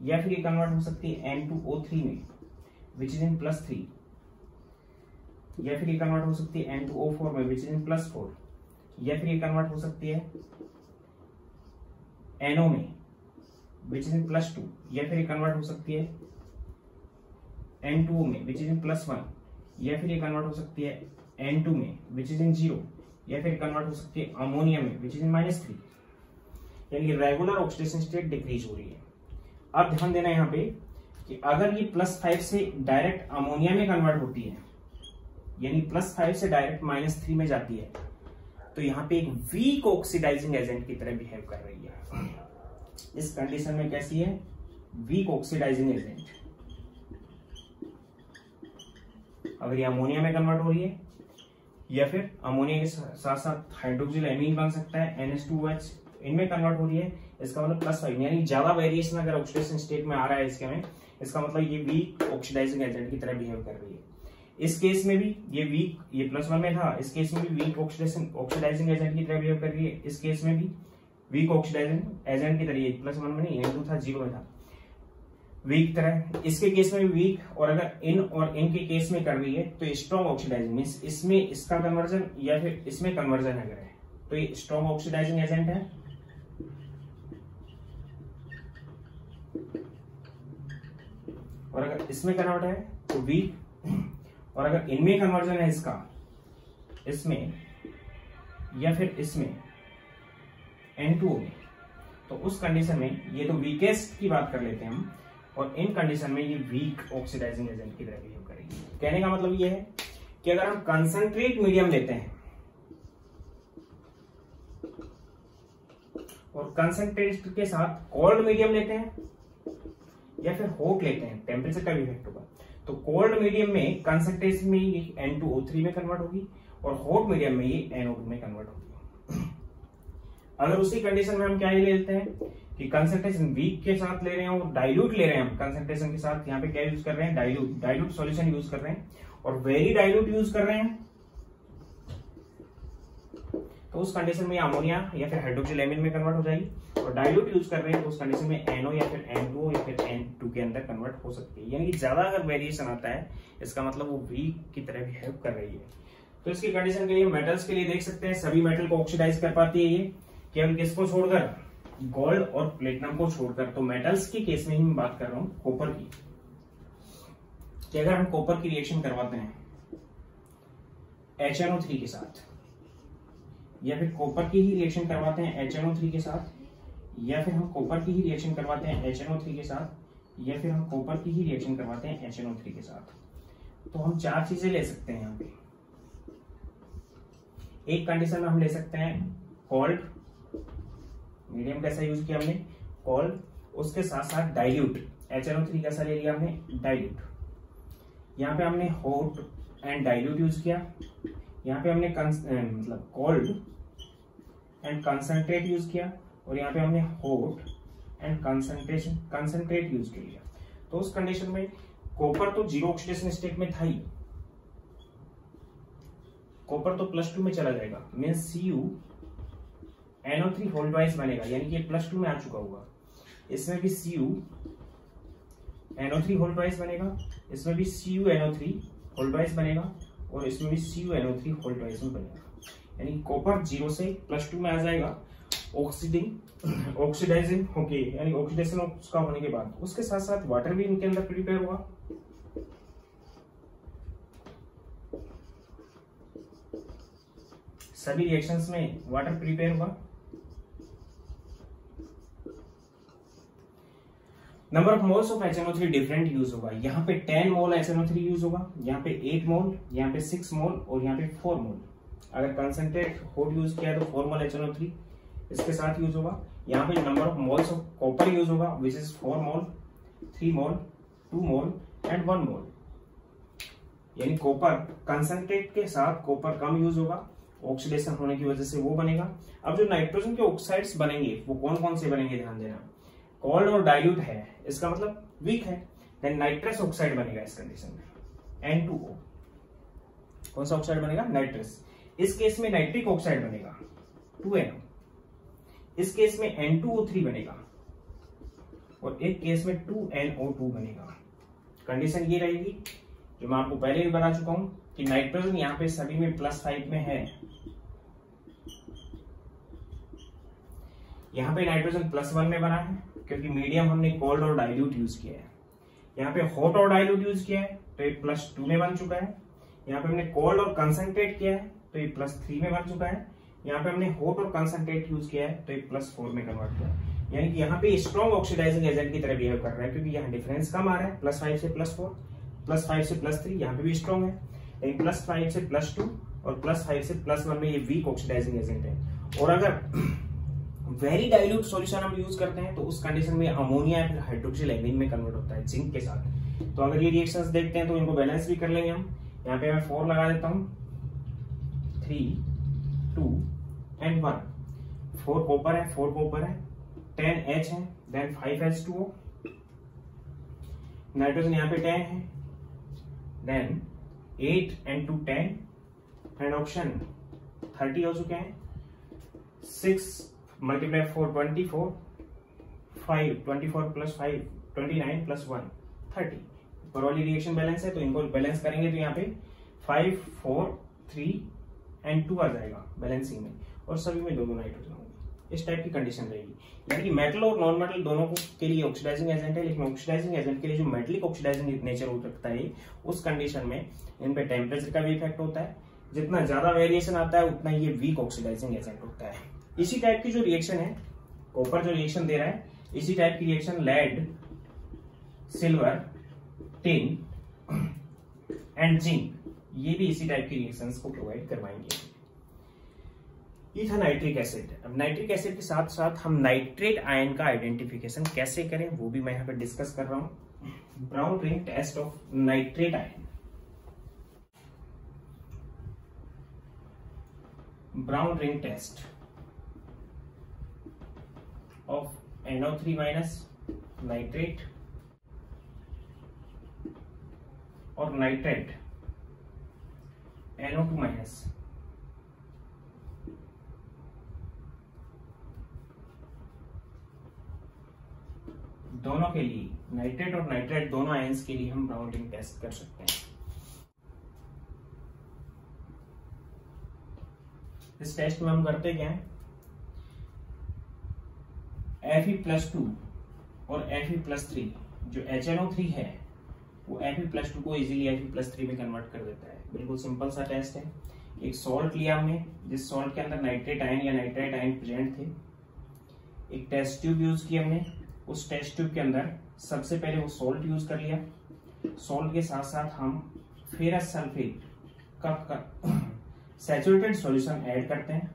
या फिर ये कन्वर्ट हो सकती है N2O3 में विच इज इन +3, या फिर ये कन्वर्ट हो सकती है N2O4 में विच इज इन +4, या फिर ये कन्वर्ट हो सकती है NO में विच इज इन +2, या फिर ये कन्वर्ट हो सकती है N2O में विच इज इन +1, या फिर ये कन्वर्ट हो सकती है N2 में विच इज इन 0, या फिर कन्वर्ट हो सकती है अमोनिया में विच इज इन -3। यानी रेगुलर ऑक्सीडेशन स्टेट डिक्रीज हो रही है। अब ध्यान देना यहाँ पे कि अगर ये +5 से डायरेक्ट अमोनिया में कन्वर्ट होती है, यानी +5 से डायरेक्ट -3 में जाती है, तो यहाँ पे एक वीक ऑक्सीडाइजिंग एजेंट की तरह बिहेव कर रही है। इस कंडीशन में कैसी है? Weak oxidising agent. अगर ये अमोनिया में कन्वर्ट हो रही है, या फिर अमोनिया के साथ साथ हाइड्रोक्सिल एमीन बन सकता है NH2OH, इनमें कन्वर्ट हो रही है, इसका मतलब +5, यानी ज्यादा वेरिएशन अगर ऑक्सीडेशन स्टेट में आ रहा है इसके में, इसका मतलब ये वीक ऑक्सीडाइजिंग एजेंट की तरह बिहेव कर रही है। इस केस में भी ये वीक, ये +1 में था, इस केस में भी वीक ऑक्सीडाइजिंग एजेंट की तरह बिहेव कर रही है। इस केस में भी वीक ऑक्सीडाइजिंग एजेंट की तरह, +1 में नहीं, N2 था, 0 में था, वीक तरह। इसके केस में भी वीक, और अगर इन और इन के केस में कर रही है तो स्ट्रॉन्ग ऑक्सीडाइजिंग, मींस इसमें इसका कन्वर्जन या फिर इसमें कन्वर्जन अगर है तो ये स्ट्रॉन्ग ऑक्सीडाइजिंग एजेंट है। और अगर इसमें कन्वर्ट है तो वीक, और अगर इनमें कन्वर्जन है इसका, इसमें या फिर इसमें N2O में, तो उस कंडीशन में ये तो वीकेस्ट की बात कर लेते हैं हम, और इन कंडीशन में ये वीक ऑक्सीडाइजिंग एजेंट की तरह बिहेव करेगी। कहने का मतलब ये है कि अगर हम कंसंट्रेट मीडियम लेते हैं और कंसंट्रेट के साथ कोल्ड मीडियम लेते हैं या फिर हॉट लेते हैं, टेम्परेचर का भी इफेक्ट होगा, तो कोल्ड मीडियम में कंसंट्रेशन में ये N2O3 में कन्वर्ट होगी और हॉट मीडियम में ये NO2 में कन्वर्ट होगी। अगर उसी कंडीशन में हम क्या ले लेते हैं कि कंसंट्रेशन वीक के साथ ले रहे हैं और डाइल्यूट ले रहे हैं, हम कंसंट्रेशन के साथ यहाँ पे क्या यूज कर रहे हैं? डाइल्यूट सॉल्यूशन यूज कर रहे हैं, और वेरी डाइल्यूट यूज कर रहे हैं, तो उस कंडीशन में अमोनिया या फिर हाइड्रोक्सिल एमीन में कन्वर्ट हो जाएगी। और डाइल्यूट यूज कर रहे हैं तो उस कंडीशन में NO या फिर N2O या फिर N2 के अंदर कन्वर्ट हो सकती है। यानी कि ज्यादा अगर वेरिएशन आता है, इसका मतलब वो वीक की तरह बिहेव कर रही है। तो इसकी कंडीशन के लिए मेटल्स के लिए देख सकते हैं, सभी मेटल को ऑक्सीडाइज कर पाती है ये, केवल किसको छोड़कर? गोल्ड और प्लेटिनम को छोड़कर। तो मेटल्स के केस में ही मैं बात कर रहा हूं कॉपर की, कि अगर हम कॉपर की रिएक्शन करवाते हैं HNO3 के साथ, या फिर कॉपर की ही रिएक्शन करवाते हैं HNO3 के साथ, या फिर हम कॉपर की ही रिएक्शन करवाते हैं HNO3 के साथ, या फिर हम कॉपर की ही रिएक्शन करवाते हैं HNO3 के साथ, तो हम 4 चीजें ले सकते हैं यहाँ पे। एक कंडीशन में हम ले सकते हैं कोल्ड मीडियम, कैसा यूज किया हमने? कोल्ड, उसके साथ साथ डाइल्यूट, HNO3 कैसा ले लिया हमने? डाइल्यूट। यहाँ पे हमने हॉट एंड डाइल्यूट यूज किया, यहाँ पे हमने मतलब कोल्ड एंड कंसंट्रेट यूज किया, और यहाँ पे हमने हॉट एंड कंसंट्रेट यूज किया। तो उस कंडीशन में कॉपर तो 0 ऑक्सीडेशन स्टेट में था ही, कॉपर तो +2 में चला जाएगा, मींस CuNO3 होल ट्वाइस बनेगा, यानी कि +2 में आ चुका होगा। इसमें भी CuNO3 होल ट्वाइस बनेगा, इसमें भी CuNO3 होल ट्वाइस बनेगा, और इसमें भी CuNO3 होल ट्वाइस में बनेगा। यानी कॉपर 0 से +2 में आ जाएगा ऑक्सीडाइजिंग होके, यानी ऑक्सीडेशन उसका होने के बाद उसके साथ साथ वाटर भी इनके अंदर प्रिपेयर होगा। सभी रिएक्शंस में वाटर प्रिपेयर होगा। Number of moles of HNO3 different use होगा। यहाँ पे 10 मोल HNO3 यूज होगा, यहाँ पे 8 मोल, यहाँ पे 6 मोल, और यहाँ पे 4 मोल। अगर कंसंट्रेट हॉट यूज किया तो 4 मोल HNO3 इसके साथ यूज होगा। यहाँ पे number of moles of copper use होगा, which is 4 mole, 3 mole, 2 mole and 1 मोल। यानी कॉपर कंसंट्रेट के साथ कॉपर कम यूज होगा, ऑक्सीडेशन होने की वजह से वो बनेगा। अब जो नाइट्रोजन के ऑक्साइड्स बनेंगे वो कौन कौन से बनेंगे? ध्यान देना, कोल्ड और डाइल्यूट है, इसका मतलब वीक है। देन नाइट्रस ऑक्साइड बनेगा इस कंडीशन में N2O। कौन सा ऑक्साइड बनेगा? नाइट्रस। इस केस में नाइट्रिक ऑक्साइड बनेगा 2NO। इस केस में N2O3 बनेगा और एक केस में 2NO2 बनेगा। कंडीशन ये रहेगी जो मैं आपको पहले भी बता चुका हूं कि नाइट्रोजन यहाँ पे सभी में +5 में है। यहाँ पे नाइट्रोजन +1 में बना है क्योंकि मीडियम हमने कोल्ड और डाइल्यूट यूज किया है। यहाँ पे हॉट और डाइल्यूट यूज किया है तो ये +2 में बन चुका है। यहाँ पे हमने कोल्ड और कंसंट्रेट किया है तो ये +3 में बन चुका है। यहाँ पे हमने हॉट और कंसंट्रेट यूज किया है तो ये +4 में कन्वर्ट हुआ है। यानी कि यहाँ पे स्ट्रॉन्ग ऑक्सीडाइजिंग एजेंट की तरह बिहेव कर रहा है क्योंकि यहाँ डिफरेंस कम आ रहा है +5 से +4, +5 से +3 यहाँ पे भी स्ट्रॉन्ग है, लेकिन +5 से +2 और +5 से +1 में ये वीक ऑक्सीडाइजिंग एजेंट है। और अगर वेरी डाइल्यूट सॉल्यूशन हम यूज करते हैं तो उस कंडीशन में अमोनिया या फिर हाइड्रोक्सिल एमीन में कन्वर्ट होता है जिंक के साथ। तो अगर ये रिएक्शंस देखते हैं तो इनको बैलेंस भी कर लेंगे हम। यहाँ पे मैं 4 लगा देता हूँ, 3, 2 and 1। 4 कॉपर है, 4 कॉपर है, 10H है, देन 5H2O। नाइट्रोजन यहाँ पे 10 है, देन 8 and 2 10 एंड ऑप्शन 30 हो चुके हैं। 6 × 4 24, 5 24 + 5 29 + 1 30। ऊपर वाली रिएक्शन बैलेंस है तो इनको बैलेंस करेंगे तो यहाँ पे 5 4 3 and 2 आ जाएगा बैलेंसिंग में और सभी में 2 नाइट्रोजन होंगे। इस टाइप की कंडीशन रहेगी। यानी कि मेटल और नॉन मेटल दोनों के लिए ऑक्सीडाइजिंग एजेंट है, लेकिन ऑक्सीडाइजिंग एजेंट के लिए जो मेटलिक ऑक्सीडाइजिंग नेचर हो सकता है उस कंडीशन में इन पे टेम्परेचर का भी इफेक्ट होता है। जितना ज्यादा वेरिएशन आता है उतना ये वीक ऑक्सीडाइजिंग एजेंट होता है। इसी टाइप की जो रिएक्शन है, कॉपर जो रिएक्शन दे रहा है, इसी टाइप की reaction lead, silver, tin and zinc, ये भी इसी टाइप की रिएक्शंस को प्रोवाइड करवाएंगे। ये था नाइट्रिक एसिड। अब नाइट्रिक एसिड के साथ साथ हम नाइट्रेट आयन का आइडेंटिफिकेशन कैसे करें वो भी मैं यहाँ पे डिस्कस कर रहा हूं। Brown ring test of nitrate ion. Brown ring test of NO3- nitrate और नाइट्रेट NO2-। दोनों के लिए, नाइट्रेट और नाइट्रेट दोनों आयंस के लिए हम ब्राउन रिंग टेस्ट कर सकते हैं। इस टेस्ट में हम करते क्या है, Fe+2 और Fe+3 जो HNO3 है वो Fe+2 को इजीली Fe+3 में कन्वर्ट कर देता है। बिल्कुल सिंपल सा टेस्ट है। एक सॉल्ट लिया हमने जिस सॉल्ट के अंदर नाइट्रेट आयन या नाइट्रेट आयन प्रेजेंट थे। एक टेस्ट ट्यूब यूज की हमने, उस टेस्ट ट्यूब के अंदर सबसे पहले वो सॉल्ट यूज कर लिया। सॉल्ट के साथ साथ हम फेरस सल्फेट का सैचुरेटेड सॉल्यूशन ऐड करते हैं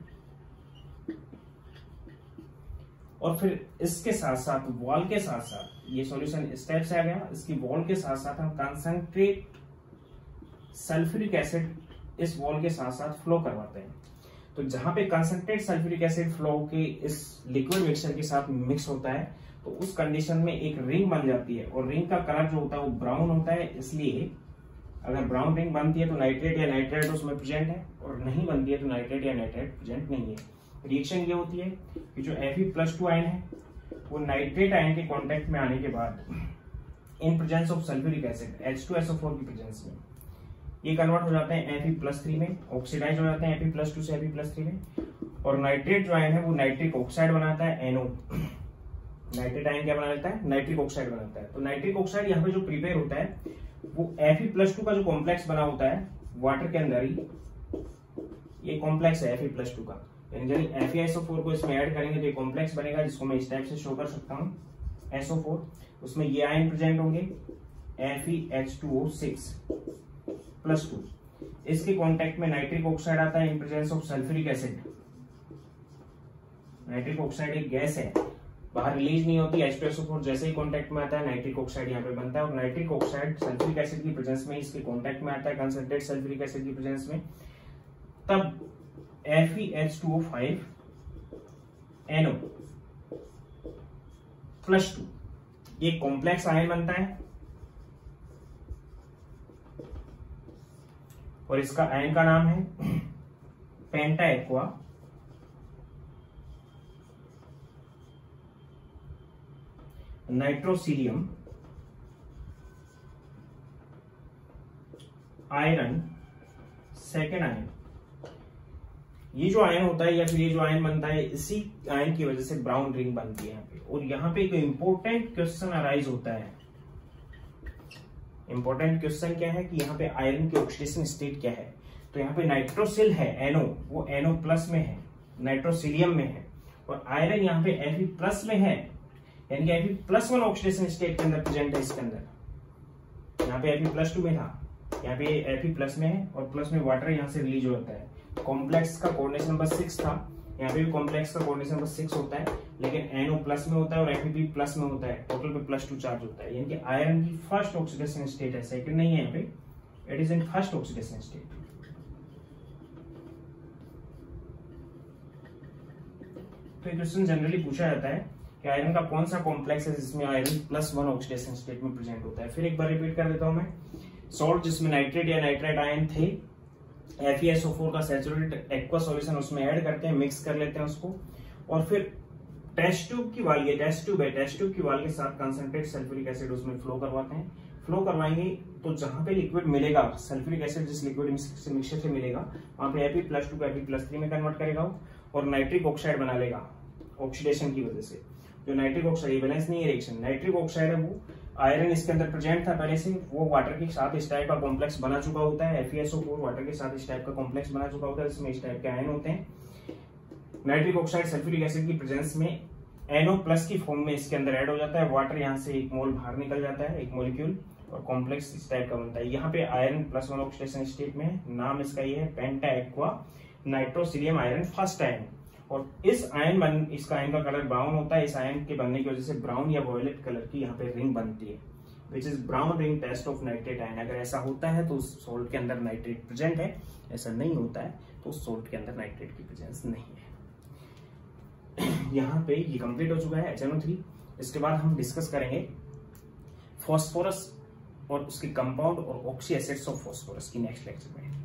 और फिर इसके साथ साथ वॉल के साथ साथ ये सॉल्यूशन स्टेप से आ गया, इसकी वॉल के साथ साथ हम कंसंट्रेट सल्फ्यूरिक एसिड इस वॉल के साथ साथ फ्लो करवाते हैं। तो जहां पे कंसंट्रेट सल्फ्यूरिक एसिड फ्लो के इस लिक्विड मिक्सचर के साथ मिक्स होता है तो उस कंडीशन में एक रिंग बन जाती है और रिंग का कलर जो होता है वो ब्राउन होता है। इसलिए अगर ब्राउन रिंग बनती है तो नाइट्रेट या नाइट्रेट उसमें प्रेजेंट है और नहीं बनती है तो नाइट्रेट या नाइट्रेट प्रेजेंट नहीं है। रिएक्शन ये होती है कि जो Fe+2 आयन है वो नाइट्रेट आयन के कांटेक्ट में आने के बाद इन presence of sulphuric acid H2SO4 की प्रेजेंस में ये कन्वर्ट हो जाते हैं Fe+3 में, ऑक्सीडाइज हो जाते हैं Fe+2 से Fe+3 में और नाइट्रेट जो आयन है वो नाइट्रिक ऑक्साइड बनाता है NO। नाइट्रेट आयन क्या बना लेता है, नाइट्रिक ऑक्साइड बनाता है। तो नाइट्रिक ऑक्साइड यहाँ पे जो प्रिपेयर होता है वो Fe+2 का जो कॉम्प्लेक्स बना होता है वाटर के अंदर ही, ये कॉम्प्लेक्स है Fe+2 का। यानी FeSO4 को इसमें ऐड करेंगे तो ये कॉम्प्लेक्स बनेगा जिसको मैं इस टाइप से शो कर सकता हूँ SO4। उसमें ये आयन प्रेजेंट होंगे FeH2O6+2। इसके कांटेक्ट में नाइट्रिक ऑक्साइड आता है इन presence of sulphuric acid. Nitric oxide एक गैस है, बाहर रिलीज नहीं होती। H2SO4 जैसे ही कांटेक्ट में आता है नाइट्रिक ऑक्साइड यहाँ पे बनता है और नाइट्रिक ऑक्साइड सल्फ्यूरिक एसिड की प्रेजेंस में इसके कांटेक्ट में आता है कंसंट्रेट सल्फ्यूरिक एसिड की प्रेजेंस में। तब FeH2O5NO+2 ये कॉम्प्लेक्स आयन बनता है और इसका आयन का नाम है पेंटा एक्वा नाइट्रोसीलियम आयरन सेकेंड आयन। ये जो आयन होता है या फिर ये जो आयन बनता है, इसी आयन की वजह से ब्राउन रिंग बनती है यहाँ पे। और यहाँ पे एक इंपॉर्टेंट क्वेश्चन अराइज होता है। इंपॉर्टेंट क्वेश्चन क्या है कि यहाँ पे आयरन की ऑक्सीडेशन स्टेट क्या है। तो यहाँ पे नाइट्रोसिल है NO, वो NO प्लस में है, नाइट्रोसिलियम में है, और आयरन यहाँ पे Fe प्लस में है, यानी कि Fe प्लस 1 ऑक्सीडेशन स्टेट के अंदर प्रेजेंट है। इसके अंदर यहाँ पे Fe प्लस 2 में था, यहाँ पे Fe प्लस में है, और प्लस में वाटर यहाँ से रिलीज होता है। कॉम्प्लेक्स का कोऑर्डिनेशन नंबर 6 था, यहाँ पे भी कॉम्प्लेक्स का कोऑर्डिनेशन नंबर 6 होता है, लेकिन NO प्लस में होता है और Fe प्लस में होता है, टोटल पे +2 चार्ज होता है। यानी कि आयरन की फर्स्ट ऑक्सीडेशन स्टेट है, सेकंड नहीं है यहाँ पे, it is in first oxidation state. तो क्वेश्चन जनरली पूछा जाता है कि आयरन का कौन सा कॉम्प्लेक्स है जिसमें आयरन +1 ऑक्सीडेशन स्टेट में प्रेजेंट होता है। फिर एक बार रिपीट कर देता हूं मैं। सॉल्ट जिसमें नाइट्रेट या नाइट्राइट आयन थे, FeSO4 का सैचुरेटेड एक्वा सॉल्यूशन उसमें ऐड करते हैं, मिक्स कर लेते हैं उसको, और फिर टेस्ट ट्यूब की वाल, ये टेस्ट ट्यूब की वाल के साथ कंसंट्रेट सल्फ्यूरिक एसिड उसमें फ्लो करवाते हैं। फ्लो करवाएंगे तो जहां पे लिक्विड मिलेगा, सल्फ्यूरिक एसिड जिस लिक्विड मिक्सचर से मिलेगा, वहां पे Fe+2 को Fe+3 में कन्वर्ट करेगा और नाइट्रिक ऑक्साइड बना लेगा ऑक्सीडेशन की वजह से। जो नाइट्रिक ऑक्साइड, बैलेंस नहीं है रिएक्शन, नाइट्रिक ऑक्साइड है, वो आयरन इसके अंदर प्रेजेंट था पहले से, वो वाटर के साथ इस टाइप का कॉम्प्लेक्स बना चुका होता है। FeSO4 वाटर के साथ इस टाइप का कॉम्प्लेक्स बना चुका होता है, इसमें इस टाइप के आयन होते हैं। नाइट्रिक ऑक्साइड सल्फ्यूरिक एसिड की प्रेजेंस में NO प्लस की फॉर्म में इसके अंदर ऐड हो जाता है, वाटर यहाँ से एक मोल बाहर निकल जाता है, एक मॉलिक्यूल, और कॉम्प्लेक्स इस टाइप का बनता है। यहाँ पे आयरन +1 ऑक्सीडेशन स्टेट में है, नाम इसका ये है पेंटा एक्वा नाइट्रोसिलियम आयरन फर्स्ट आयन। और इसका आयन का कलर ब्राउन होता है। इस आयन के बनने की वजह से ब्राउन या वॉयलेट कलर की यहाँ पे रिंग बनती है, which is brown ring test of nitrate ion. अगर ऐसा होता है तो उस सोल्ट के अंदर नाइट्रेट प्रेजेंट है, ऐसा नहीं होता है तो उस सोल्ट के अंदर नाइट्रेट की प्रेजेंस नहीं है। यहाँ पे ये कंप्लीट हो चुका है HNO3। इसके बाद हम डिस्कस करेंगे फॉस्फोरस और उसके कंपाउंड और ऑक्सी एसिड्स ऑफ फॉस्फोरस की नेक्स्ट लेक्चर में।